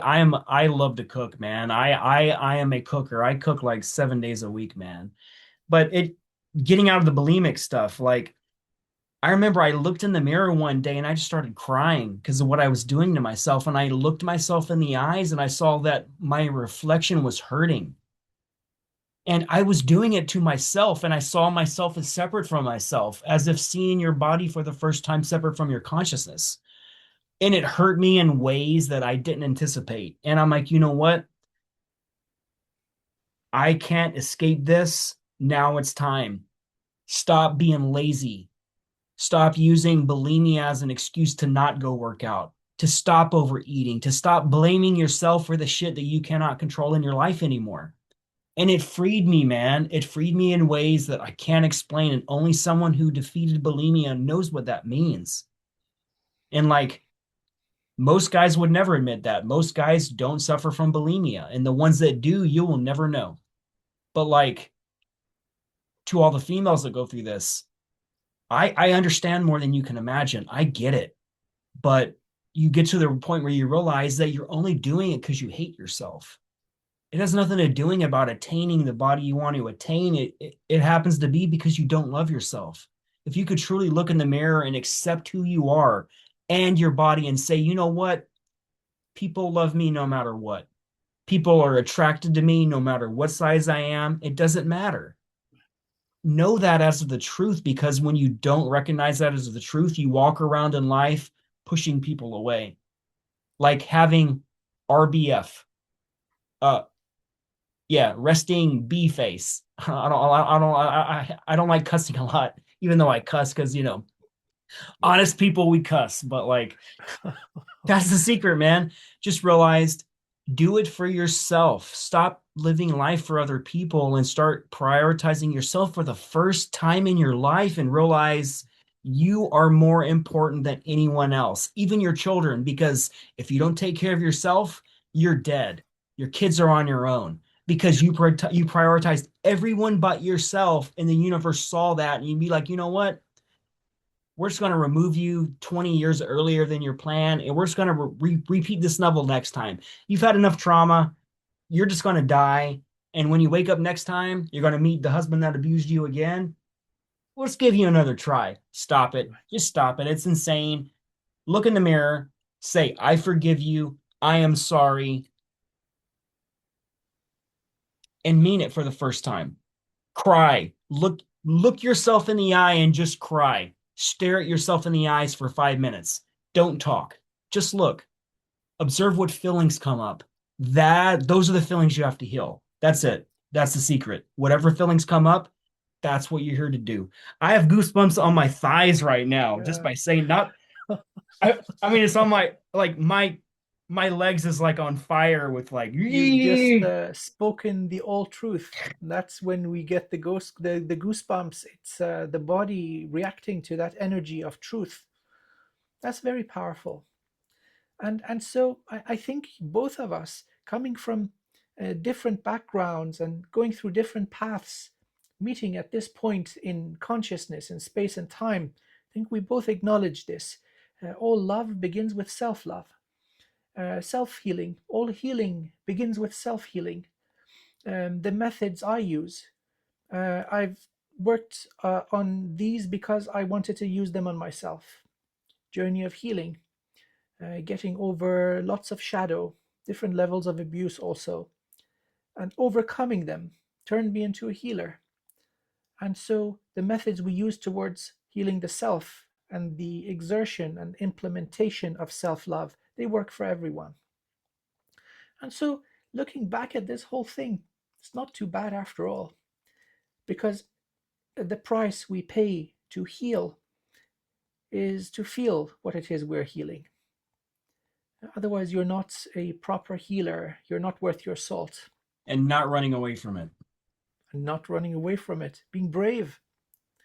love to cook, man. I am a cooker. I cook like 7 days a week, man. But it getting out of the bulimic stuff, like I remember I looked in the mirror one day and I just started crying because of what I was doing to myself. And I looked myself in the eyes and I saw that my reflection was hurting. And I was doing it to myself. And I saw myself as separate from myself, as if seeing your body for the first time separate from your consciousness. And it hurt me in ways that I didn't anticipate. And I'm like, you know what? I can't escape this. Now it's time. Stop being lazy. Stop using bulimia as an excuse to not go work out, to stop overeating, to stop blaming yourself for the shit that you cannot control in your life anymore. And it freed me, man. It freed me in ways that I can't explain. And only someone who defeated bulimia knows what that means. And like most guys would never admit that. Most guys don't suffer from bulimia. And the ones that do, you will never know. But like to all the females that go through this, I understand more than you can imagine. I get it. But you get to the point where you realize that you're only doing it because you hate yourself. It has nothing to doing about attaining the body you want to attain. It happens to be because you don't love yourself. If you could truly look in the mirror and accept who you are and your body and say, you know what? People love me no matter what. People are attracted to me no matter what size I am. It doesn't matter. Know that as the truth, because when you don't recognize that as the truth, you walk around in life pushing people away. Like having RBF. Uh, yeah, resting B face. I don't like cussing a lot, even though I cuss because honest people we cuss, but like that's the secret, man. Just realized do it for yourself. Stop living life for other people and start prioritizing yourself for the first time in your life, and realize you are more important than anyone else, even your children, because if you don't take care of yourself, you're dead. Your kids are on your own because you prioritized everyone but yourself, and the universe saw that, and you'd be like, you know what? We're just going to remove you 20 years earlier than your plan, and we're just going to repeat this level next time. You've had enough trauma. You're just going to die. And when you wake up next time, you're going to meet the husband that abused you again. Let's give you another try. Stop it. Just stop it. It's insane. Look in the mirror, say, I forgive you, I am sorry, and mean it for the first time. Cry. Look yourself in the eye and just cry. Stare at yourself in the eyes for 5 minutes. Don't talk. Just look. Observe what feelings come up. Those are the feelings you have to heal. That's it. That's the secret. Whatever feelings come up, that's what you're here to do. I have goosebumps on my thighs right now just Yeah. by saying not I mean it's on my like my legs is like on fire with like You've just "Yee!" spoken the all truth. That's when we get the goosebumps. It's the body reacting to that energy of truth. That's very powerful. And so I think both of us, coming from different backgrounds and going through different paths, meeting at this point in consciousness, in space and time, I think we both acknowledge this. All love begins with self love. Self healing, all healing begins with self healing. The methods I use, I've worked on these because I wanted to use them on myself. Journey of healing, getting over lots of shadow, different levels of abuse also, and overcoming them turned me into a healer. And so the methods we use towards healing the self and the exertion and implementation of self love, they work for everyone. And so looking back at this whole thing, it's not too bad after all, because the price we pay to heal is to feel what it is we're healing. Otherwise, you're not a proper healer. You're not worth your salt. and not running away from it. And not running away from it. Being brave.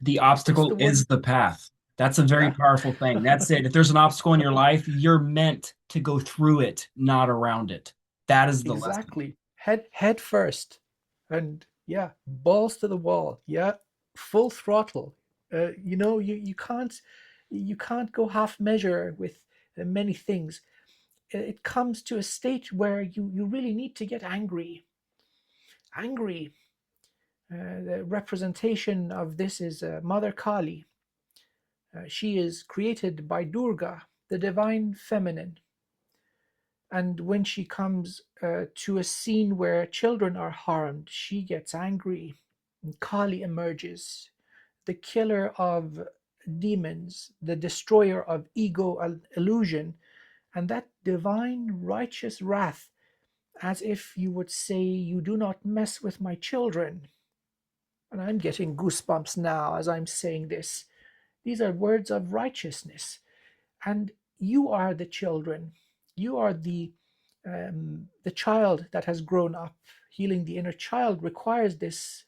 The What's obstacle the one? is the path. That's a very Yeah, powerful thing. That's it. If there's an obstacle in your life, you're meant to go through it, not around it. That is the lesson. exactly. Head first. And yeah, balls to the wall. Yeah, full throttle. You can't go half measure with many things. It comes to a state where you really need to get angry. Angry. The representation of this is Mother Kali. She is created by Durga, the divine feminine. And when she comes to a scene where children are harmed, she gets angry. And Kali emerges, the killer of demons, the destroyer of ego illusion, and that divine righteous wrath, as if you would say, "You do not mess with my children." And I'm getting goosebumps now as I'm saying this. These are words of righteousness. And you are the children. You are the child that has grown up. Healing the inner child requires this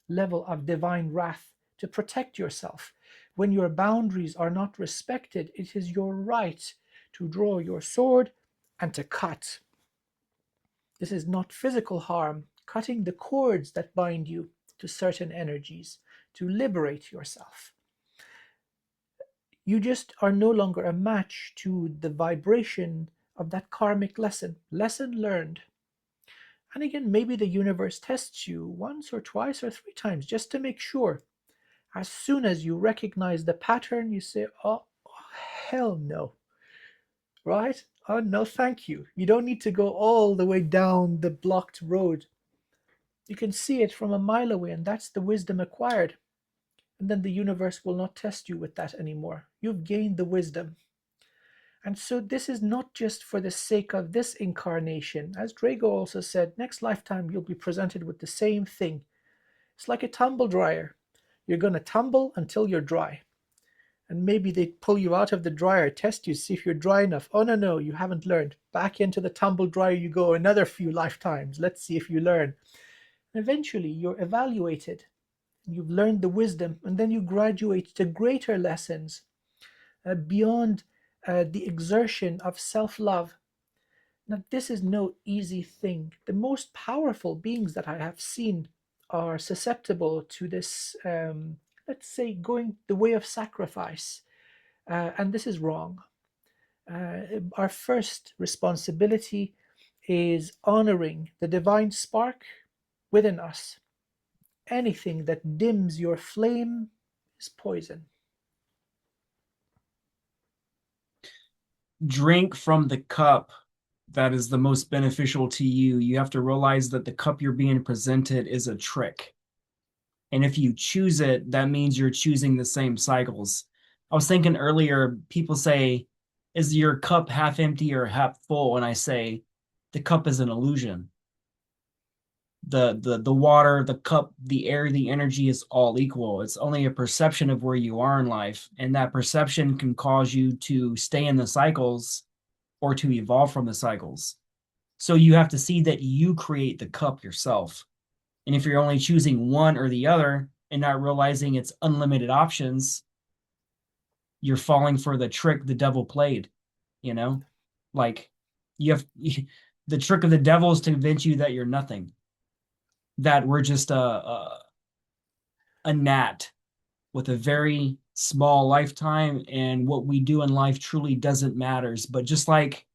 level of divine wrath to protect yourself. When your boundaries are not respected, it is your right to draw your sword and to cut. This is not physical harm, cutting the cords that bind you to certain energies, to liberate yourself. You just are no longer a match to the vibration of that karmic lesson learned. And again, maybe the universe tests you once or twice or three times just to make sure. As soon as you recognize the pattern, you say, "Oh, hell no." Right? "Oh, no, thank you." You don't need to go all the way down the blocked road. You can see it from a mile away, and that's the wisdom acquired. And then the universe will not test you with that anymore. You've gained the wisdom. And so this is not just for the sake of this incarnation. As Drago also said, next lifetime you'll be presented with the same thing. It's like a tumble dryer. You're going to tumble until you're dry. And maybe they pull you out of the dryer, test you, see if you're dry enough. Oh, no, no, you haven't learned. Back into the tumble dryer you go another few lifetimes. Let's see if you learn. And eventually you're evaluated. You've learned the wisdom, and then you graduate to greater lessons beyond the exertion of self love. Now, this is no easy thing. The most powerful beings that I have seen are susceptible to this, let's say, going the way of sacrifice. And this is wrong. Our first responsibility is honoring the divine spark within us. Anything that dims your flame is poison. drink from the cup that is the most beneficial to you. You have to realize that the cup you're being presented is a trick. And if you choose it, that means you're choosing the same cycles. I was thinking earlier, people say, is your cup half empty or half full? And I say, the cup is an illusion. The water, the cup, the air, the energy is all equal. It's only a perception of where you are in life. And that perception can cause you to stay in the cycles or to evolve from the cycles. So you have to see that you create the cup yourself. And if you're only choosing one or the other and not realizing it's unlimited options, you're falling for the trick the devil played, you know? Like you have the trick of the devil is to convince you that you're nothing, that we're just a gnat with a very small lifetime and what we do in life truly doesn't matters. But just like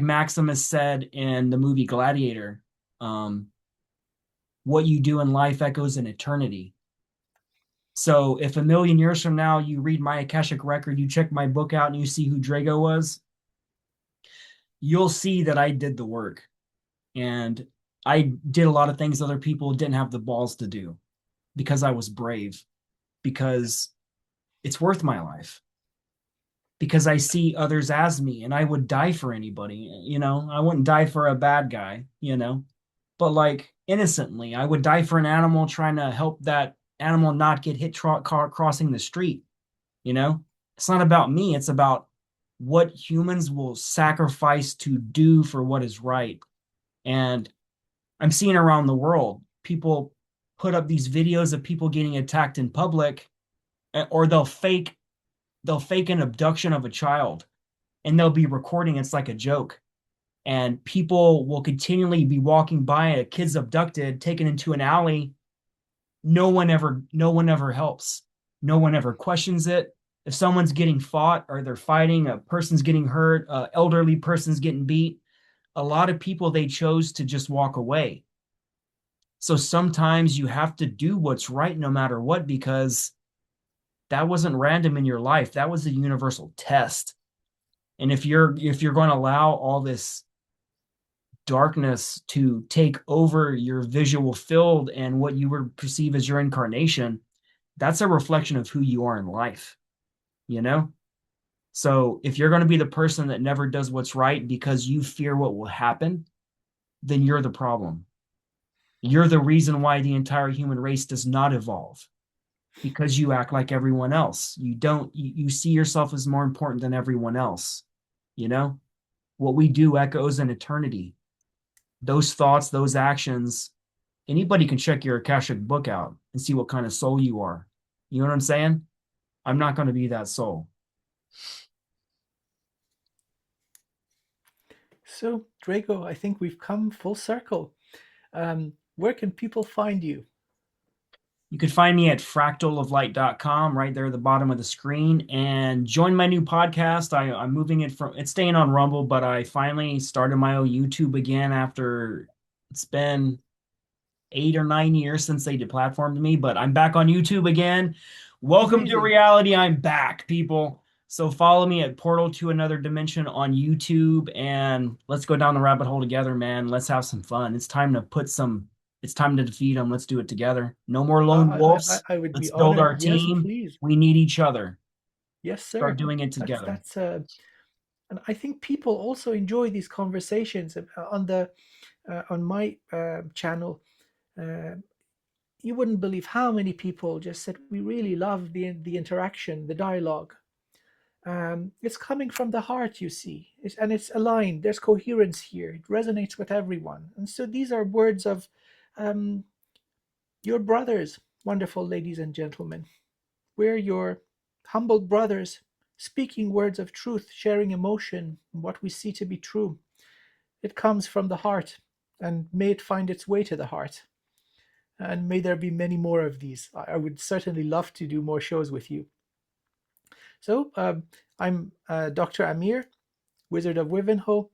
Maximus said in the movie Gladiator, um, what you do in life echoes in eternity. So if a million years from now you read my Akashic record, you check my book out and you see who Drago was, you'll see that I did the work. And I did a lot of things other people didn't have the balls to do because I was brave, because it's worth my life, because I see others as me and I would die for anybody. I wouldn't die for a bad guy, but like innocently, I would die for an animal trying to help that animal not get hit crossing the street. It's not about me, it's about what humans will sacrifice to do for what is right. And I'm seeing around the world people put up these videos of people getting attacked in public, or they'll fake an abduction of a child and they'll be recording it's like a joke, and people will continually be walking by a kid's abducted, taken into an alley. No one ever helps. No one ever questions it. If someone's getting fought or they're fighting, a person's getting hurt, a elderly person's getting beat, a lot of people, they chose to just walk away. So sometimes you have to do what's right no matter what, because that wasn't random in your life. That was a universal test. And if you're going to allow all this darkness to take over your visual field and what you would perceive as your incarnation, that's a reflection of who you are in life, you know? So if you're going to be the person that never does what's right because you fear what will happen, then you're the problem. You're the reason why the entire human race does not evolve, because you act like everyone else. You see yourself as more important than everyone else. You know, what we do echoes in eternity. Those thoughts, those actions, anybody can check your Akashic book out and see what kind of soul you are. You know what I'm saying? I'm not going to be that soul. So, Drago, I think we've come full circle. Where can people find you? You can find me at fractaloflight.com right there at the bottom of the screen, and join my new podcast. I'm moving it's staying on Rumble, but I finally started my own YouTube again after it's been 8 or 9 years since they deplatformed me, but I'm back on YouTube again. Welcome to Amazing. reality. I'm back, people. So follow me at Portal to Another Dimension on YouTube, and let's go down the rabbit hole together, man. Let's have some fun. It's time to defeat them. Let's do it together. No more lone wolves. I would be Let's build our honored. Yes, team. please. We need each other. Yes, Start sir. doing it That's together. that's and I think people also enjoy these conversations on my channel. Uh, you wouldn't believe how many people just said we really love the interaction, the dialogue. It's coming from the heart, you see, and it's aligned. There's coherence here. It resonates with everyone, and so these are words of um, your brothers, wonderful ladies and gentlemen. We're your humble brothers, speaking words of truth, sharing emotion, what we see to be true. It comes from the heart, and may it find its way to the heart. And may there be many more of these. I would certainly love to do more shows with you. So, I'm Dr. Amir, Wizard of Wivenhoe.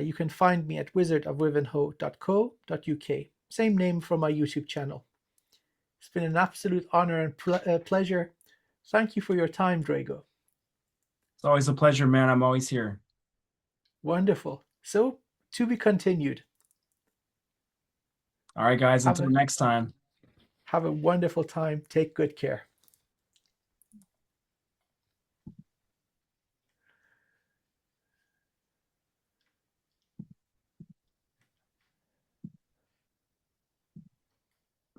You can find me at wizardofwivenhoe.co.uk. Same name from my YouTube channel. It's been an absolute honor and pleasure. Thank you for your time, Drago. It's always a pleasure, man. I'm always here. Wonderful. So, to be continued. All right, guys, Have until a next time. have a wonderful time. Take good care.